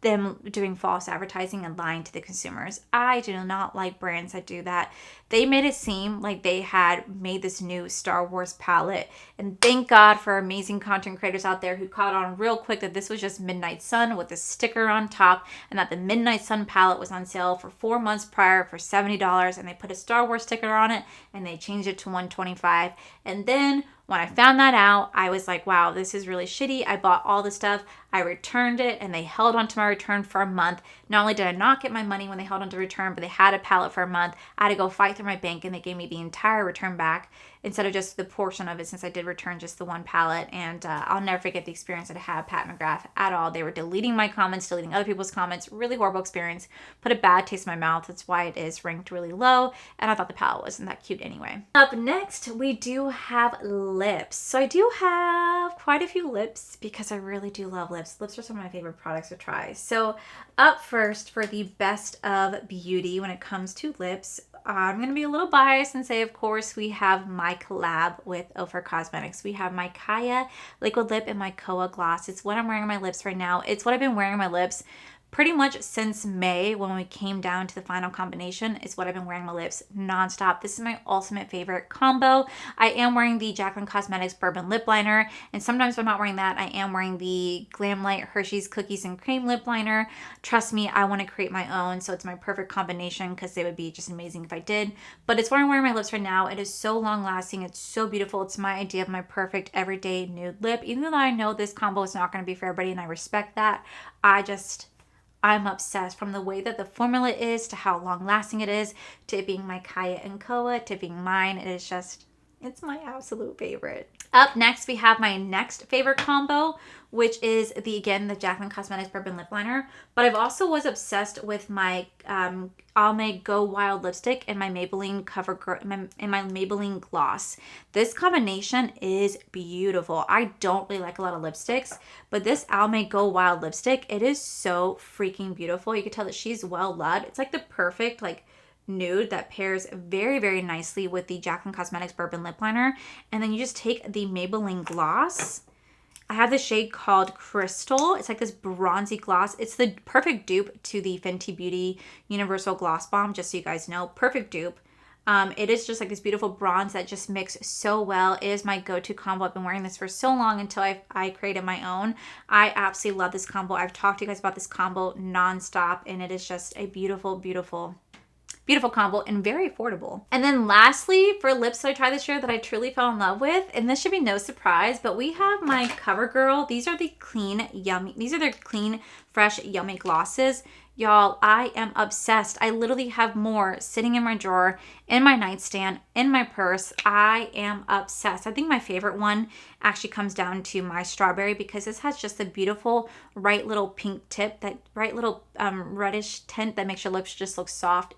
them doing false advertising and lying to the consumers. I do not like brands that do that. They made it seem like they had made this new Star Wars palette, and thank God for amazing content creators out there who caught on real quick that this was just Midnight Sun with a sticker on top, and that the Midnight Sun palette was on sale for 4 months prior for $70, and they put a Star Wars sticker on it and they changed it to $125. And then when I found that out, I was like, wow, this is really shitty. I bought all the stuff. I returned it and they held on to my return for a month. Not only did I not get my money when they held on to return, but they had a palette for a month. I had to go fight through my bank and they gave me the entire return back instead of just the portion of it, since I did return just the one palette. And I'll never forget the experience that I had at Pat McGrath at all. They were deleting my comments, deleting other people's comments. Really horrible experience. Put a bad taste in my mouth. That's why it is ranked really low. And I thought the palette wasn't that cute anyway. Up next, we do have lips. So I do have quite a few lips because I really do love lips. Lips are some of my favorite products to try. So up first, for the best of beauty when it comes to lips, I'm going to be a little biased and say, of course, we have my collab with Ophir Cosmetics. We have my Kaya Liquid Lip and my Koa Gloss. It's what I'm wearing on my lips right now. It's what I've been wearing on my lips pretty much since May when we came down to the final combination. Is what I've been wearing on my lips nonstop. This is my ultimate favorite combo. I am wearing the Jaclyn Cosmetics Bourbon Lip Liner, and sometimes when I'm not wearing that, I am wearing the Glamlite Hershey's Cookies and Cream Lip Liner. Trust me, I want to create my own, so it's my perfect combination because it would be just amazing if I did. But it's what I'm wearing on my lips right now. It is so long lasting. It's so beautiful. It's my idea of my perfect everyday nude lip. Even though I know this combo is not going to be for everybody, and I respect that, I'm obsessed. From the way that the formula is, to how long lasting it is, to it being my Kaya and Koa, to being mine. It is just, it's my absolute favorite. Up next, we have my next favorite combo, which is the Jaclyn Cosmetics Bourbon Lip Liner. But I've also was obsessed with my Almay Go Wild lipstick and my Maybelline my Maybelline gloss. This combination is beautiful. I don't really like a lot of lipsticks, but this Almay Go Wild lipstick, it is so freaking beautiful. You can tell that she's well loved. It's like the perfect nude that pairs very, very nicely with the Jaclyn Cosmetics Bourbon Lip Liner. And then you just take the Maybelline gloss. I have this shade called Crystal. It's like this bronzy gloss. It's the perfect dupe to the Fenty Beauty Universal Gloss Bomb, just so you guys know. Perfect dupe. It is just like this beautiful bronze that just mixes so well. It is my go-to combo. I've been wearing this for so long until I created my own. I absolutely love this combo. I've talked to you guys about this combo nonstop, and it is just a beautiful, beautiful combo and very affordable. And then lastly, for lips that I tried this year that I truly fell in love with, and this should be no surprise, but we have my CoverGirl. These are their clean, fresh, yummy glosses. Y'all, I am obsessed. I literally have more sitting in my drawer, in my nightstand, in my purse. I am obsessed. I think my favorite one actually comes down to my Strawberry, because this has just a beautiful right little pink tip, that right little reddish tint that makes your lips just look soft,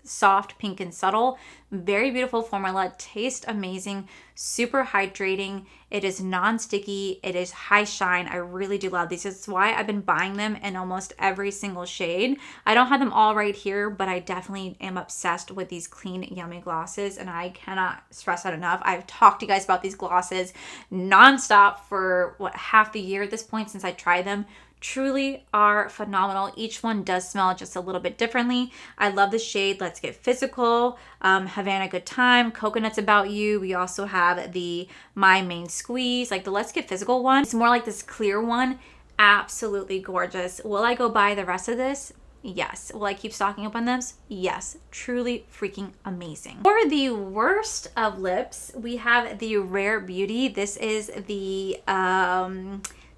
soft, pink, and subtle. Very beautiful formula, tastes amazing, super hydrating. It is non-sticky, it is high shine. I really do love these. It's why I've been buying them in almost every single shade. I don't have them all right here, but I definitely am obsessed with these clean, yummy glosses, and I cannot stress that enough. I've talked to you guys about these glosses nonstop for half the year at this point since I tried them. Truly are phenomenal. Each one does smell just a little bit differently. I love the shade Let's Get Physical, Havana Good Time, Coconut's About You. We also have the My Main Squeeze, like the Let's Get Physical one. It's more like this clear one. Absolutely gorgeous. Will I go buy the rest of this? Yes. Will I keep stocking up on this? Yes. Truly freaking amazing. For the worst of lips, we have the Rare Beauty. This is the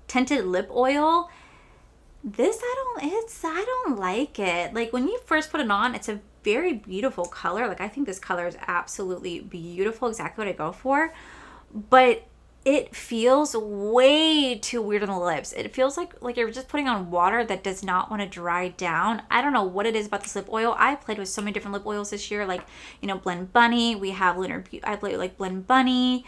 tinted lip oil. This I don't like it. Like when you first put it on, it's a very beautiful color. Like I think this color is absolutely beautiful, exactly what I go for. But it feels way too weird on the lips. It feels like you're just putting on water that does not want to dry down. I don't know what it is about this lip oil. I played with so many different lip oils this year, like, you know, Blend Bunny. We have I played with like Blend Bunny.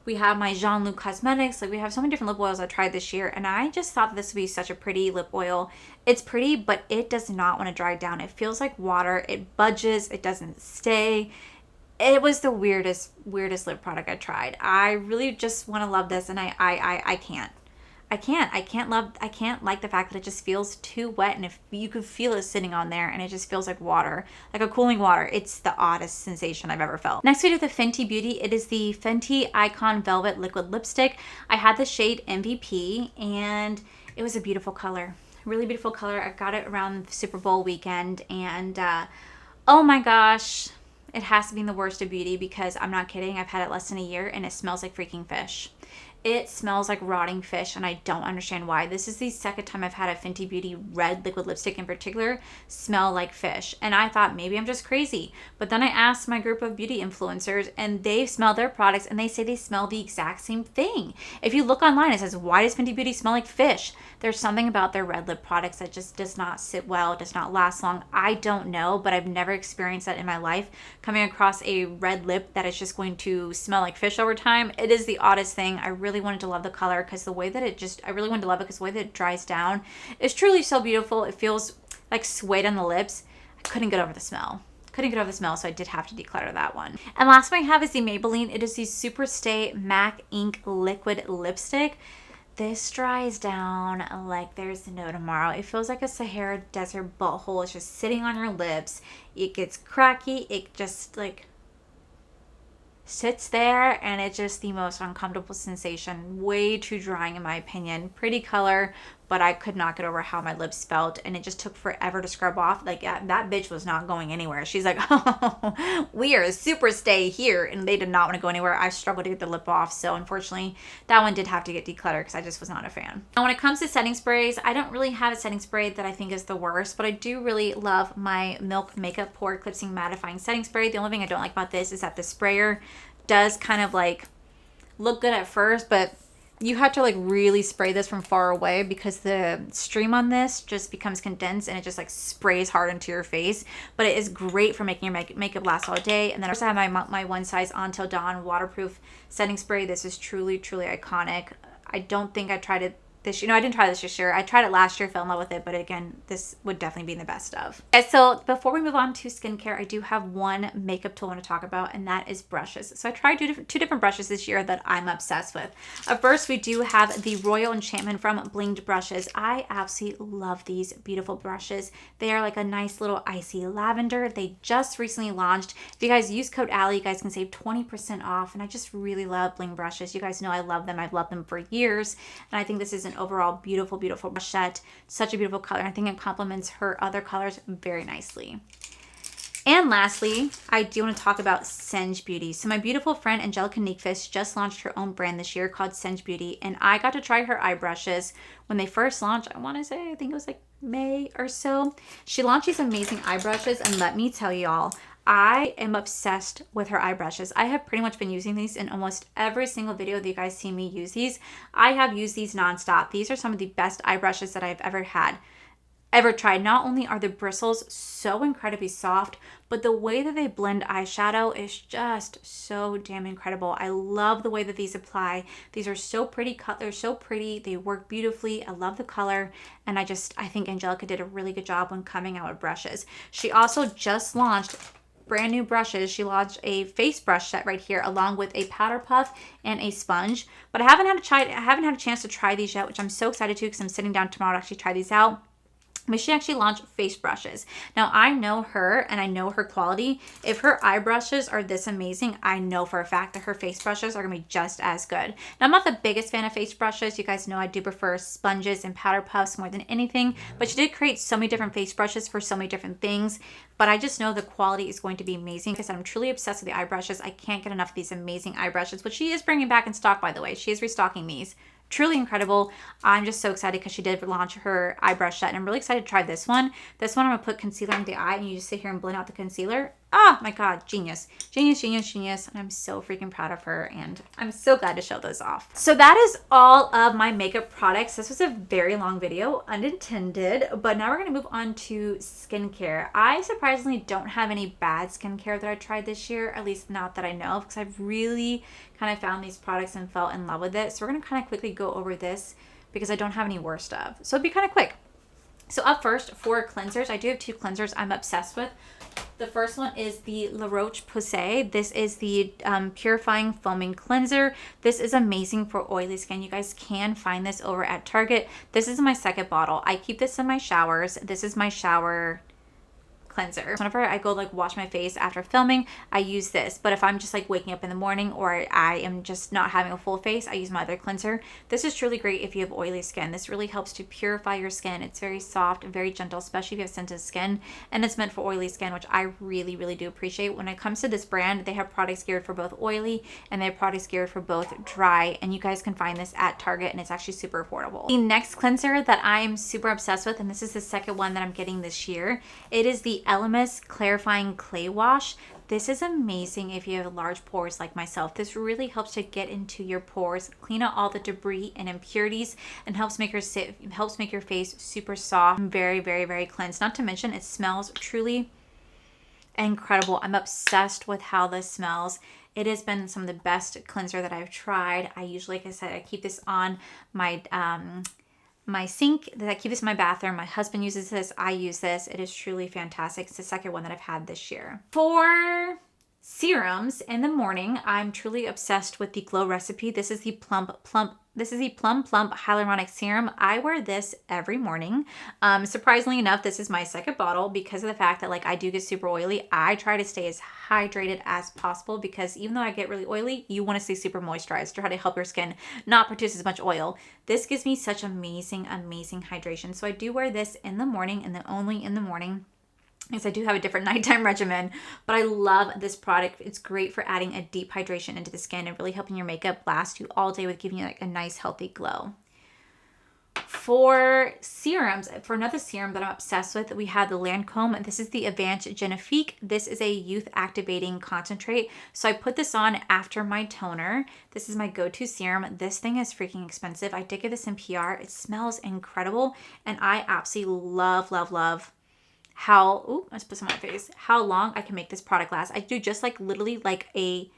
We have my Jean-Luc Cosmetics. Like we have so many different lip oils I tried this year, and I just thought that this would be such a pretty lip oil. It's pretty, but it does not want to dry down. It feels like water. It budges. It doesn't stay. It was the weirdest lip product I tried. I really just want to love this, and I can't. I can't like the fact that it just feels too wet, and if you could feel it sitting on there, and it just feels like water, like a cooling water. It's the oddest sensation I've ever felt. Next we do the Fenty Beauty. It is the Fenty Icon Velvet Liquid Lipstick. I had the shade MVP, and it was a beautiful color. Really beautiful color. I got it around Super Bowl weekend, and oh my gosh, it has to be in the worst of beauty because I'm not kidding. I've had it less than a year, and it smells like freaking fish. It smells like rotting fish, and I don't understand why. This is the second time I've had a Fenty Beauty red liquid lipstick in particular smell like fish. And I thought maybe I'm just crazy. But then I asked my group of beauty influencers, and they smell their products, and they say they smell the exact same thing. If you look online, it says, why does Fenty Beauty smell like fish? There's something about their red lip products that just does not sit well, does not last long. I don't know, but I've never experienced that in my life. Coming across a red lip that is just going to smell like fish over time, it is the oddest thing. I really wanted to love the color because the way that I really wanted to love it because the way that it dries down is truly so beautiful. It feels like suede on the lips. I couldn't get over the smell. So I did have to declutter that one. And last one I have is the Maybelline. It is the Super Stay MAC Ink Liquid Lipstick. This dries down like there's no tomorrow. It feels like a Sahara Desert butthole. It's just sitting on your lips. It gets cracky. It just like sits there, and it's just the most uncomfortable sensation. Way too drying in my opinion. Pretty color, but I could not get over how my lips felt, and it just took forever to scrub off. Like that bitch was not going anywhere. She's like, oh, we are super stay here, and they did not want to go anywhere. I struggled to get the lip off, so unfortunately that one did have to get decluttered because I just was not a fan. Now when it comes to setting sprays, I don't really have a setting spray that I think is the worst, but I do really love my Milk Makeup Pore Eclipsing Mattifying Setting Spray. The only thing I don't like about this is that the sprayer does kind of like look good at first, but you have to like really spray this from far away because the stream on this just becomes condensed and it just like sprays hard into your face. But it is great for making your makeup last all day. And then I also have my One Size Until Dawn waterproof setting spray. This is truly iconic. I don't think I tried it this, I didn't try this year. I tried it last year, fell in love with it, but again, this would definitely be the best of. Okay, so before we move on to skincare, I do have one makeup tool I want to talk about, and that is brushes. So I tried two different brushes this year that I'm obsessed with. First, we do have the Royal Enchantment from Blinged Brushes. I absolutely love these beautiful brushes. They are like a nice little icy lavender. They just recently launched. If you guys use code Allie, you guys can save 20% off, and I just really love Bling brushes. You guys know I love them. I've loved them for years, and I think this is an overall beautiful brush set. Such a beautiful color. I think it complements her other colors very nicely. And lastly, I do want to talk about Singe Beauty. So my beautiful friend Angelica Nickfish just launched her own brand this year called Singe Beauty, and I got to try her eye brushes when they first launched. I want to say, I think it was like May or so. She launched these amazing eye brushes, and let me tell y'all, I am obsessed with her eye brushes. I have pretty much been using these in almost every single video that you guys see me use these. I have used these nonstop. These are some of the best eye brushes that I've ever had. ever tried. Not only are the bristles so incredibly soft, but the way that they blend eyeshadow is just so damn incredible. I love the way that these apply. These are so pretty, they're so pretty, they work beautifully. I love the color, and I think Angelica did a really good job when coming out with brushes. She also just launched brand new brushes. She launched a face brush set right here along with a powder puff and a sponge, but I haven't had a chance to try these yet, which I'm so excited to because I'm sitting down tomorrow to actually try these out. But she actually launched face brushes. Now, I know her and I know her quality. If her eye brushes are this amazing, I know for a fact that her face brushes are gonna be just as good. Now, I'm not the biggest fan of face brushes. You guys know I do prefer sponges and powder puffs more than anything, but she did create so many different face brushes for so many different things. But I just know the quality is going to be amazing because I'm truly obsessed with the eye brushes. I can't get enough of these amazing eye brushes, which she is bringing back in stock, by the way. She is restocking these. Truly incredible. I'm just so excited because she did launch her eye brush set, and I'm really excited to try this one. This one I'm gonna put concealer in the eye and you just sit here and blend out the concealer. Oh my god, genius. Genius, genius, genius. And I'm so freaking proud of her, and I'm so glad to show those off. So that is all of my makeup products. This was a very long video, unintended, but now we're gonna move on to skincare. I surprisingly don't have any bad skincare that I tried this year, at least not that I know of, because I've really kind of found these products and fell in love with it. So we're gonna kind of quickly go over this because I don't have any worst of. So it'll be kind of quick. So up first, for cleansers, I do have two cleansers I'm obsessed with. The first one is the La Roche-Posay. This is the Purifying Foaming Cleanser. This is amazing for oily skin. You guys can find this over at Target. This is my second bottle. I keep this in my showers. This is my shower cleanser. Whenever I go like wash my face after filming, I use this. But if I'm just like waking up in the morning or I am just not having a full face, I use my other cleanser. This is truly great if you have oily skin. This really helps to purify your skin. It's very soft and very gentle, especially if you have sensitive skin, and it's meant for oily skin, which I really, really do appreciate. When it comes to this brand, they have products geared for both oily and they have products geared for both dry, and you guys can find this at Target, and it's actually super affordable. The next cleanser that I'm super obsessed with, and this is the second one that I'm getting this year, it is the Elemis Clarifying Clay Wash. This is amazing if you have large pores like myself. This really helps to get into your pores, clean out all the debris and impurities, and helps make your face super soft, very, very, very cleansed. Not to mention, it smells truly incredible. I'm obsessed with how this smells. It has been some of the best cleanser that I've tried. I usually, like I said, I keep this on my sink, that I keep this in my bathroom. My husband uses this, I use this. It is truly fantastic. It's the second one that I've had this year. For serums in the morning, I'm truly obsessed with the Glow Recipe. This is the Plum Plump Hyaluronic Serum. I wear this every morning. Surprisingly enough, this is my second bottle because of the fact that like I do get super oily. I try to stay as hydrated as possible because even though I get really oily, you want to stay super moisturized to try to help your skin not produce as much oil. This gives me such amazing, amazing hydration. So I do wear this in the morning, and then only in the morning, because I do have a different nighttime regimen, but I love this product. It's great for adding a deep hydration into the skin and really helping your makeup last you all day with giving you like a nice healthy glow. For serums, for another serum that I'm obsessed with, we have the Lancome. This is the Advanced Genifique. This is a youth activating concentrate. So I put this on after my toner. This is my go-to serum. This thing is freaking expensive. I did get this in PR. It smells incredible, and I absolutely love, love, love how, let's put some on my face, how long I can make this product last. I do just like literally like a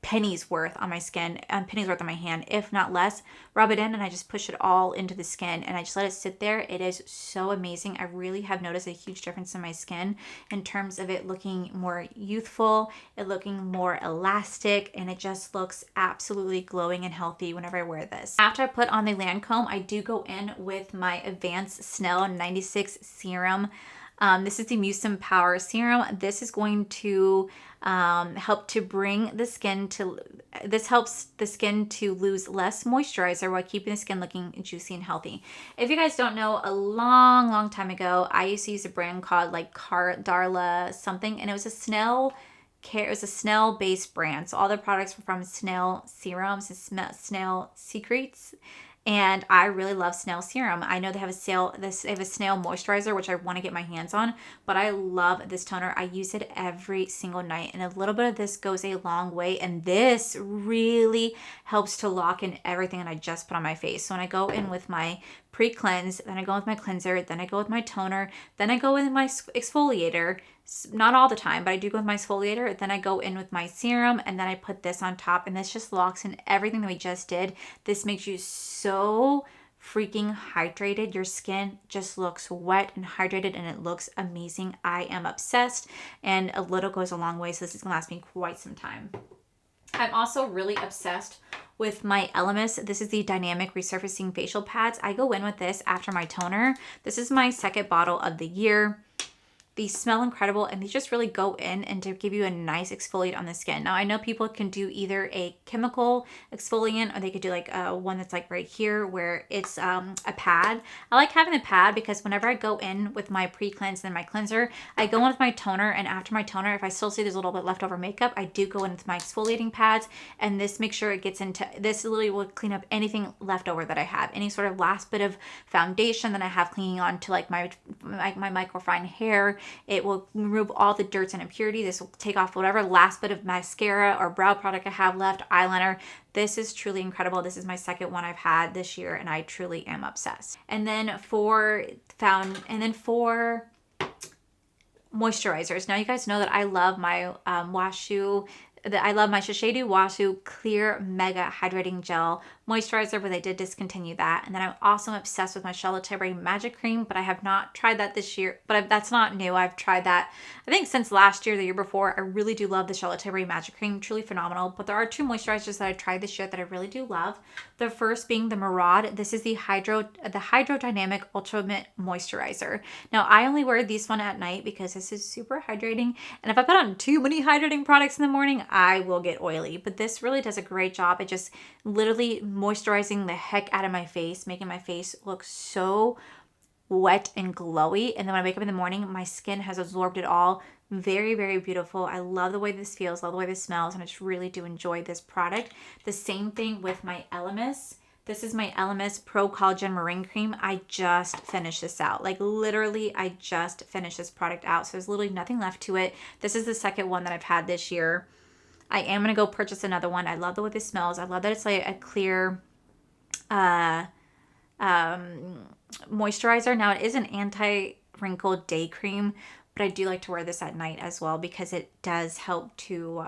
penny's worth on my skin, penny's worth on my hand, if not less. Rub it in and I just push it all into the skin and I just let it sit there. It is so amazing. I really have noticed a huge difference in my skin in terms of it looking more youthful, it looking more elastic, and it just looks absolutely glowing and healthy whenever I wear this. After I put on the Lancome, I do go in with my Advanced Snell 96 Serum. This is the Mucin Power Serum. This is going to help to bring the skin to, this helps the skin to lose less moisturizer while keeping the skin looking juicy and healthy. If you guys don't know, a long, long time ago, I used to use a brand called like Darla something, and it was a Snell based brand. So all the products were from Snell Serums and Snell Secrets. and I really love snail serum. I know they have they have a snail moisturizer, which I want to get my hands on, but I love this toner. I use it every single night, and a little bit of this goes a long way, and this really helps to lock in everything that I just put on my face. So when I go in with my pre-cleanse, then I go with my cleanser, then I go with my toner, then I go in with my exfoliator. Not all the time, but I do go with my exfoliator. Then I go in with my serum, and then I put this on top, and this just locks in everything that we just did. This makes you so freaking hydrated. Your skin just looks wet and hydrated, and it looks amazing. I am obsessed, and a little goes a long way, so this is gonna last me quite some time. I'm also really obsessed with my Elemis. This is the Dynamic Resurfacing Facial Pads. I go in with this after my toner. This is my second bottle of the year. These smell incredible, and these just really go in and to give you a nice exfoliate on the skin. Now, I know people can do either a chemical exfoliant, or they could do like one that's like right here where it's a pad. I like having the pad because whenever I go in with my pre-cleanse and my cleanser, I go in with my toner, and after my toner, if I still see there's a little bit leftover makeup, I do go in with my exfoliating pads, and this makes sure it gets into, this literally will clean up anything left over that I have, any sort of last bit of foundation that I have clinging on to like my microfine hair. It will remove all the dirts and impurity. This will take off whatever last bit of mascara or brow product I have left, eyeliner. This is truly incredible. This is my second one I've had this year, and I truly am obsessed. And then for moisturizers. Now you guys know that I love my I love my Shiseido Wasu Clear Mega Hydrating Gel Moisturizer, but they did discontinue that. And then I'm also obsessed with my Charlotte Tilbury Magic Cream, but I have not tried that this year. But that's not new. I've tried that, I think, since last year, the year before. I really do love the Charlotte Tilbury Magic Cream. Truly phenomenal. But there are two moisturizers that I tried this year that I really do love. The first being the Murad. This is the Hydrodynamic Ultimate Moisturizer. Now, I only wear this one at night because this is super hydrating. And if I put on too many hydrating products in the morning, I will get oily. But this really does a great job. It just literally moisturizing the heck out of my face, making my face look so wet and glowy. And then when I wake up in the morning, my skin has absorbed it all. Very, very beautiful. I love the way this feels, love the way this smells, and I just really do enjoy this product. The same thing with my Elemis. This is my Elemis Pro Collagen Meringue Cream. I just finished this out. Like literally, I just finished this product out. So there's literally nothing left to it. This is the second one that I've had this year. I am going to go purchase another one. I love the way this smells. I love that it's like a clear moisturizer. Now, it is an anti-wrinkle day cream, but I do like to wear this at night as well because it does help to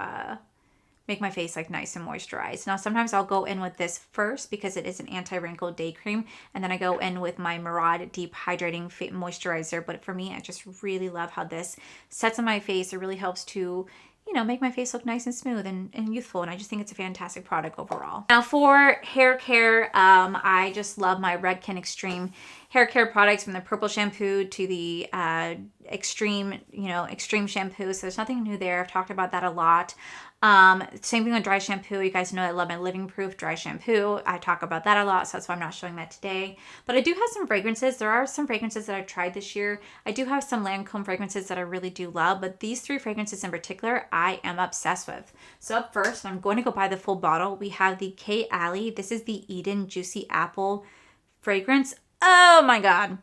make my face like nice and moisturized. Now, sometimes I'll go in with this first because it is an anti-wrinkle day cream, and then I go in with my Murad Deep Hydrating Moisturizer. But for me, I just really love how this sets on my face. It really helps to, you know, make my face look nice and smooth and youthful. And I just think it's a fantastic product overall. Now for hair care, I just love my Redken Extreme hair care products, from the purple shampoo to the extreme shampoo. So there's nothing new there. I've talked about that a lot. Same thing with dry shampoo. You guys know I love my Living Proof dry shampoo. I talk about that a lot, so that's why I'm not showing that today. But I do have some fragrances. There are some fragrances that I've tried this year. I do have some Lancome fragrances that I really do love, but these three fragrances in particular, I am obsessed with. So up first, I'm going to go buy the full bottle. We have the K. Allie. This is the Eden Juicy Apple fragrance. Oh my God.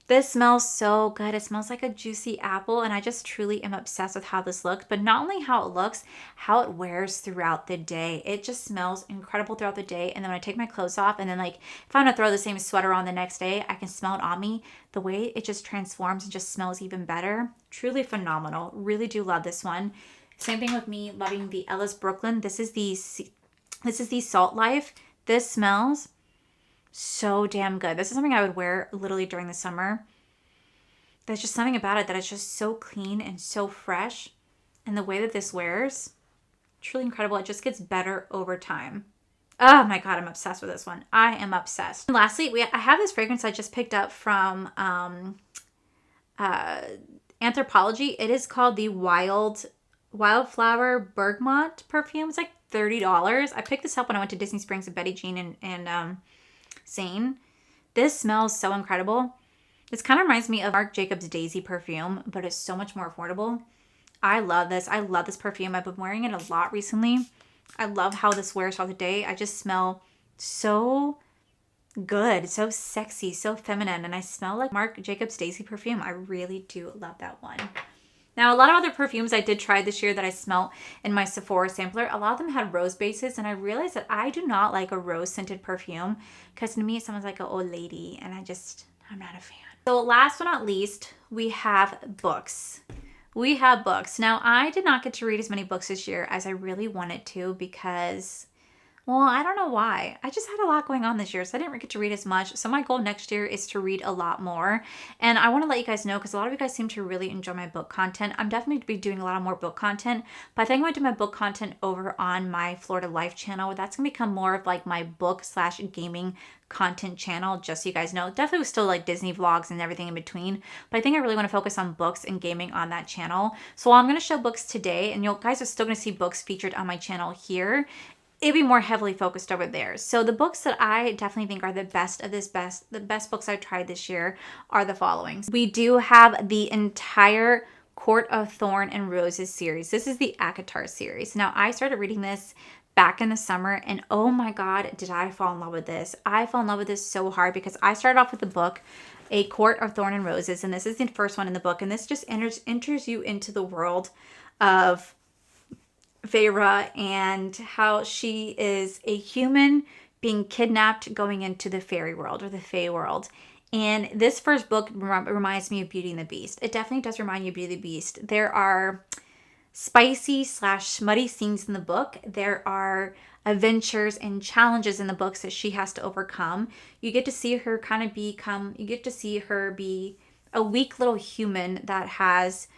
This smells so good. It smells like a juicy apple, and I just truly am obsessed with how this looks. But not only how it looks, how it wears throughout the day. It just smells incredible throughout the day. And then when I take my clothes off, and then like if I want to throw the same sweater on the next day, I can smell it on me. The way it just transforms and just smells even better. Truly phenomenal. Really do love this one. Same thing with me loving the Ellis Brooklyn. This is the Salt Life. This smells so damn good. This is something I would wear literally during the summer. There's just something about it that it's just so clean and so fresh. And the way that this wears, truly incredible. It just gets better over time. Oh my God, I'm obsessed with this one. I am obsessed. And lastly, I have this fragrance I just picked up from Anthropologie. It is called the Wildflower Bergamot perfume. It's like $30. I picked this up when I went to Disney Springs with Betty Jean and Zane. This smells so incredible. This kind of reminds me of Marc Jacobs Daisy perfume, but it's so much more affordable. I love this. I love this perfume. I've been wearing it a lot recently. I love how this wears throughout the day. I just smell so good, so sexy, so feminine, and I smell like Marc Jacobs Daisy perfume. I really do love that one. Now, a lot of other perfumes I did try this year that I smelt in my Sephora sampler, a lot of them had rose bases, and I realized that I do not like a rose scented perfume because to me it sounds like an old lady, and I'm not a fan. So last but not least, we have books. We have books. Now, I did not get to read as many books this year as I really wanted to because, well, I don't know why. I just had a lot going on this year, so I didn't get to read as much. So my goal next year is to read a lot more. And I want to let you guys know, because a lot of you guys seem to really enjoy my book content. I'm definitely going to be doing a lot of more book content, but I think I'm going to do my book content over on my Florida Life channel. That's going to become more of like my book/gaming content channel, just so you guys know. Definitely was still like Disney vlogs and everything in between, but I think I really want to focus on books and gaming on that channel. So while I'm going to show books today, and you guys are still going to see books featured on my channel here, it'd be more heavily focused over there. So the books that I definitely think are the best of the best books I've tried this year are the following. We do have the entire Court of Thorn and Roses series. This is the ACOTAR series. Now, I started reading this back in the summer, and oh my God, did I fall in love with this. I fell in love with this so hard because I started off with the book, A Court of Thorn and Roses, and this is the first one in the book, and this just enters you into the world of Feyre and how she is a human being kidnapped going into the fairy world or the Fey world. And this first book reminds me of Beauty and the Beast. It definitely does remind you of Beauty and the Beast. There are spicy/smutty scenes in the book. There are adventures and challenges in the books that she has to overcome. You get to see her be a weak little human that has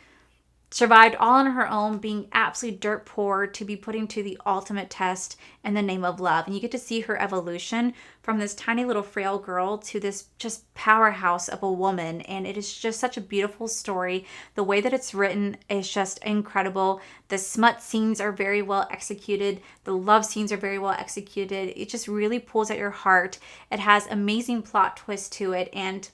survived all on her own, being absolutely dirt poor, to be putting to the ultimate test in the name of love. And you get to see her evolution from this tiny little frail girl to this just powerhouse of a woman. And it is just such a beautiful story. The way that it's written is just incredible. The smut scenes are very well executed. The love scenes are very well executed. It just really pulls at your heart. It has amazing plot twists to it. And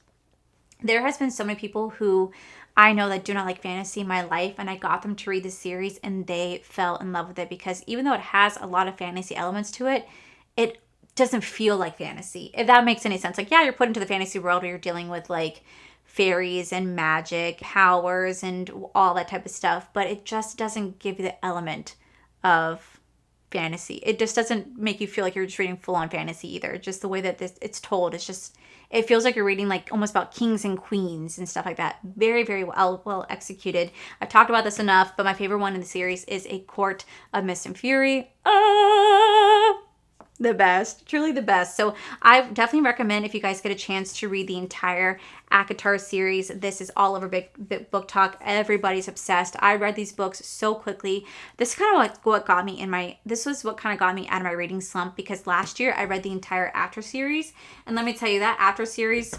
there has been so many people who I know that do not like fantasy in my life, and I got them to read this series and they fell in love with it because even though it has a lot of fantasy elements to it, it doesn't feel like fantasy, if that makes any sense. Like, yeah, you're put into the fantasy world where you're dealing with like fairies and magic powers and all that type of stuff, but it just doesn't give you the element of fantasy. It just doesn't make you feel like you're just reading full-on fantasy either. Just the way that it's told, it feels like you're reading like almost about kings and queens and stuff like that. Very, very well executed. I've talked about this enough, but my favorite one in the series is A Court of Mist and Fury. The best, truly the best. So I definitely recommend, if you guys get a chance, to read the entire ACOTAR series. This is all over Big Book Talk. Everybody's obsessed. I read these books so quickly. This kind of what got me this was what kind of got me out of my reading slump, because last year I read the entire After series. And let me tell you, that After series,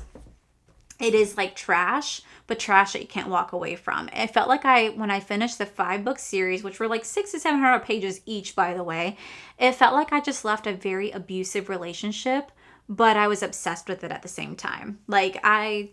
it is like trash, but trash that you can't walk away from. It felt like when I finished the 5-book series, which were like 600 to 700 pages each, by the way, it felt like I just left a very abusive relationship, but I was obsessed with it at the same time. Like, I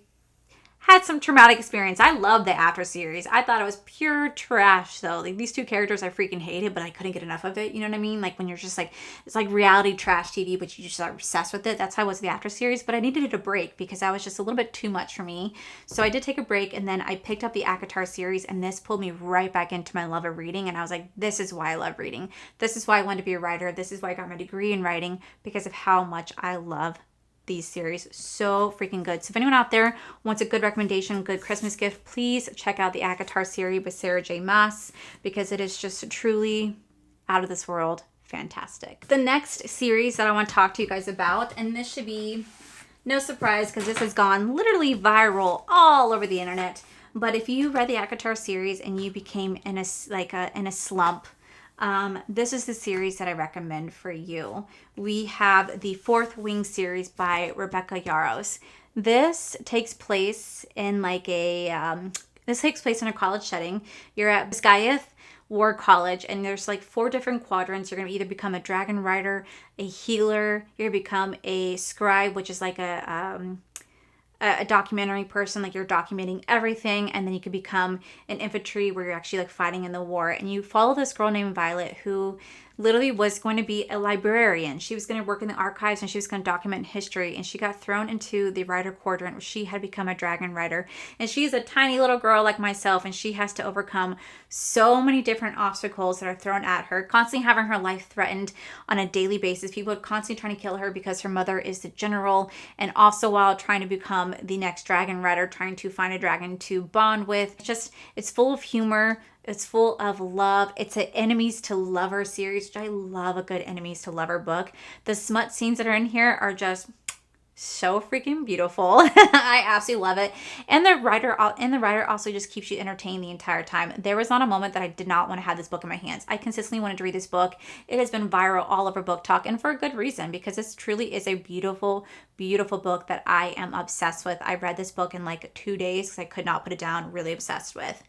had some traumatic experience. I love the After series. I thought it was pure trash though. Like, these two characters I freaking hated, but I couldn't get enough of it. You know what I mean? Like, when you're just like, it's like reality trash TV, but you just are obsessed with it. That's how I was with the After series, but I needed a break because that was just a little bit too much for me. So I did take a break, and then I picked up the ACOTAR series, and this pulled me right back into my love of reading. And I was like, this is why I love reading. This is why I wanted to be a writer. This is why I got my degree in writing, because of how much I love these series. So freaking good. So if anyone out there wants a good recommendation, good Christmas gift, please check out the ACOTAR series with Sarah J. Maas, because it is just truly out of this world fantastic. The next series that I want to talk to you guys about, and this should be no surprise because this has gone literally viral all over the internet, but if you read the ACOTAR series and you became in a slump, this is the series that I recommend for you. We have the Fourth Wing series by Rebecca Yarros. This takes place in a college setting. You're at Biscayeth War College, and there's like 4 different quadrants. You're going to either become a dragon rider, a healer, you're going to become a scribe, which is like a documentary person, like you're documenting everything, and then you could become an infantry where you're actually like fighting in the war. And you follow this girl named Violet who literally was going to be a librarian. She was going to work in the archives and she was going to document history. And she got thrown into the writer quadrant where she had become a dragon rider. And she's a tiny little girl like myself, and she has to overcome so many different obstacles that are thrown at her, constantly having her life threatened on a daily basis. People are constantly trying to kill her because her mother is the general, and also while trying to become the next dragon rider, trying to find a dragon to bond with. It's full of humor. It's full of love. It's an enemies to lover series, which I love a good enemies to lover book. The smut scenes that are in here are just so freaking beautiful. I absolutely love it. And the writer also just keeps you entertained the entire time. There was not a moment that I did not want to have this book in my hands. I consistently wanted to read this book. It has been viral all over Book Talk, and for a good reason, because this truly is a beautiful, beautiful book that I am obsessed with. I read this book in like 2 days because I could not put it down. Really obsessed with.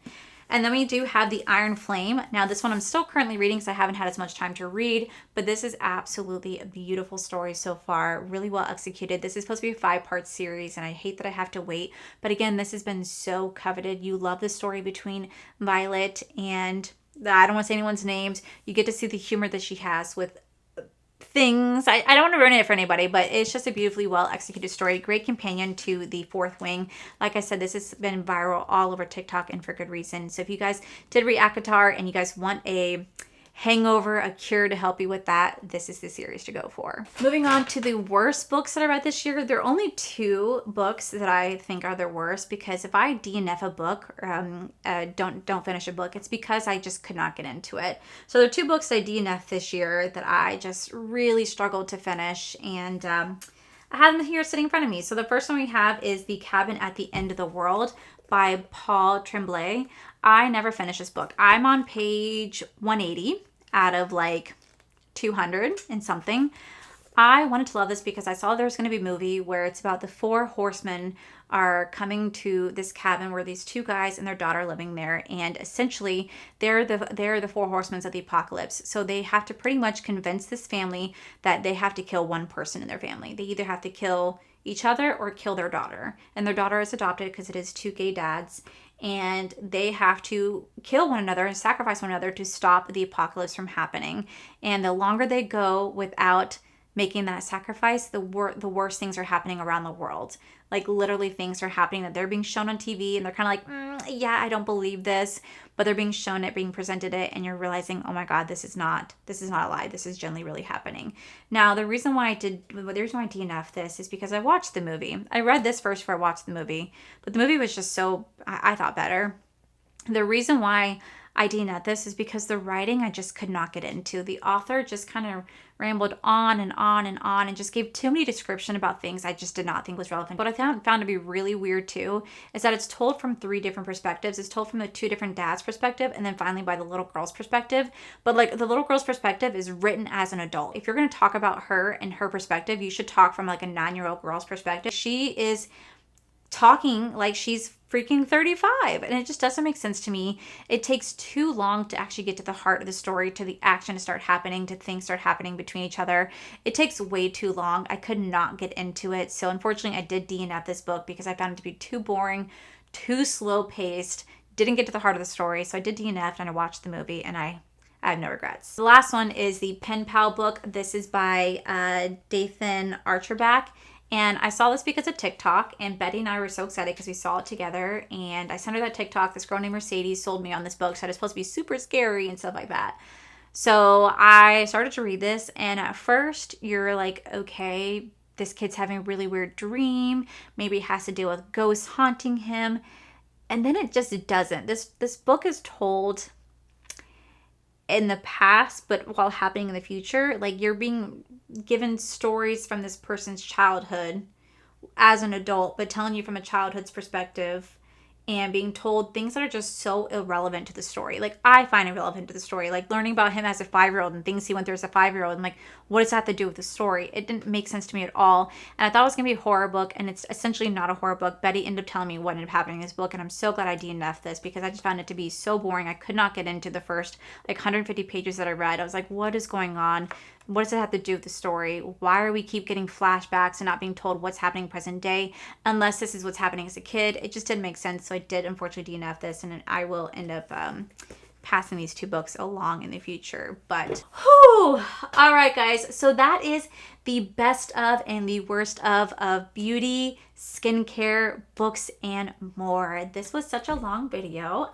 And then we do have The Iron Flame. Now, this one I'm still currently reading because I haven't had as much time to read, but this is absolutely a beautiful story so far. Really well executed. This is supposed to be a 5-part series, and I hate that I have to wait. But again, this has been so coveted. You love the story between Violet and, I don't want to say anyone's names. You get to see the humor that she has with things. I don't want to ruin it for anybody, but it's just a beautifully well executed story. Great companion to the Fourth Wing. Like I said, this has been viral all over TikTok, and for good reason. So if you guys did read ACOTAR and you guys want a hangover, a cure to help you with that, this is the series to go for. Moving on to the worst books that I read this year. There are only 2 books that I think are the worst, because if I DNF a book, don't finish a book, it's because I just could not get into it. So there are 2 books I DNF'd this year that I just really struggled to finish, and I have them here sitting in front of me. So the first one we have is The Cabin at the End of the World by Paul Tremblay. I never finished this book. I'm on page 180 out of like 200 and something. I wanted to love this because I saw there was going to be a movie where it's about the 4 horsemen are coming to this cabin where these 2 guys and their daughter are living there, and essentially they're the 4 horsemen of the apocalypse. So they have to pretty much convince this family that they have to kill one person in their family. They either have to kill each other or kill their daughter, and their daughter is adopted because it is 2 gay dads, and they have to kill one another and sacrifice one another to stop the apocalypse from happening. And the longer they go without making that sacrifice, the worse things are happening around the world. Like literally things are happening that they're being shown on TV, and they're kind of like, yeah, I don't believe this, but they're being shown it, being presented it, and you're realizing, oh my God, this is not a lie. This is generally really happening. Now, the reason why I DNF'd this is because I watched the movie. I read this first before I watched the movie, but the movie was just so, I thought better. The reason why I DNF'd this is because the writing I just could not get into. The author just kind of rambled on and on and on and just gave too many description about things I just did not think was relevant. What I found to be really weird too is that it's told from 3 different perspectives. It's told from the 2 different dads' perspective, and then finally by the little girl's perspective. But like the little girl's perspective is written as an adult. If you're going to talk about her and her perspective, you should talk from like a 9-year-old girl's perspective. She is talking like she's freaking 35, and it just doesn't make sense to me. It takes too long to actually get to the heart of the story, to the action to start happening, to things start happening between each other. It takes way too long. I could not get into it. So unfortunately, I did DNF this book because I found it to be too boring, too slow paced, didn't get to the heart of the story. So I did DNF, and I watched the movie, and I have no regrets. The last one is the Pen Pal book. This is by Dathan Archerback. And I saw this because of TikTok, and Betty and I were so excited because we saw it together, and I sent her that TikTok. This girl named Mercedes sold me on this book, said it's supposed to be super scary and stuff like that. So I started to read this, and at first you're like, okay, this kid's having a really weird dream. Maybe it has to deal with ghosts haunting him. And then it just doesn't. This book is told in the past, but while happening in the future. Like you're being given stories from this person's childhood as an adult, but telling you from a childhood's perspective, and being told things that are just so irrelevant to the story. Like I find irrelevant to the story, like learning about him as a 5-year-old and things he went through as a 5-year-old. And like, what does that have to do with the story? It didn't make sense to me at all. And I thought it was going to be a horror book, and it's essentially not a horror book. Betty ended up telling me what ended up happening in this book, and I'm so glad I DNF'd this because I just found it to be so boring. I could not get into the first like 150 pages that I read. I was like, what is going on? What does it have to do with the story? Why are we keep getting flashbacks and not being told what's happening present day, unless this is what's happening as a kid? It just didn't make sense. So I did unfortunately DNF this, and I will end up passing these 2 books along in the future. But whew, all right guys, so that is the best of and the worst of beauty, skincare, books, and more. This was such a long video.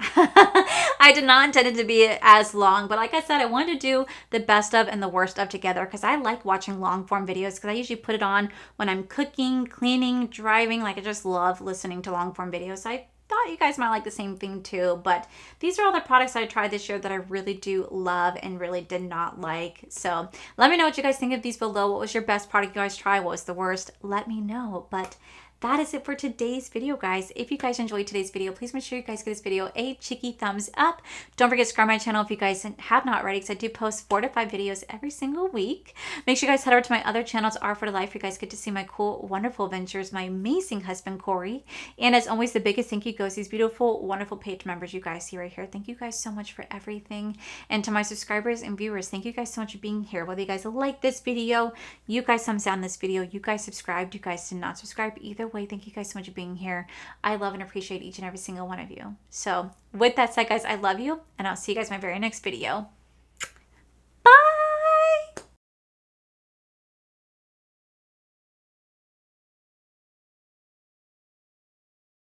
I did not intend it to be as long, but like I said, I wanted to do the best of and the worst of together because I like watching long form videos because I usually put it on when I'm cooking, cleaning, driving. Like I just love listening to long form videos. So I thought you guys might like the same thing too, but these are all the products I tried this year that I really do love and really did not like. So let me know what you guys think of these below. What was your best product you guys tried? What was the worst? Let me know. But that is it for today's video, guys. If you guys enjoyed today's video, please make sure you guys give this video a cheeky thumbs up. Don't forget to subscribe to my channel if you guys have not already, because I do post 4 to 5 videos every single week. Make sure you guys head over to my other channels, R for Life. You guys get to see my cool, wonderful adventures, my amazing husband, Corey. And as always, the biggest thank you goes to these beautiful, wonderful page members you guys see right here. Thank you guys so much for everything. And to my subscribers and viewers, thank you guys so much for being here. Whether you guys like this video, you guys thumbs down this video, you guys subscribed, you guys did not subscribe, either way, thank you guys so much for being here. I love and appreciate each and every single one of you. So with that said, guys, I love you, and I'll see you guys in my very next video.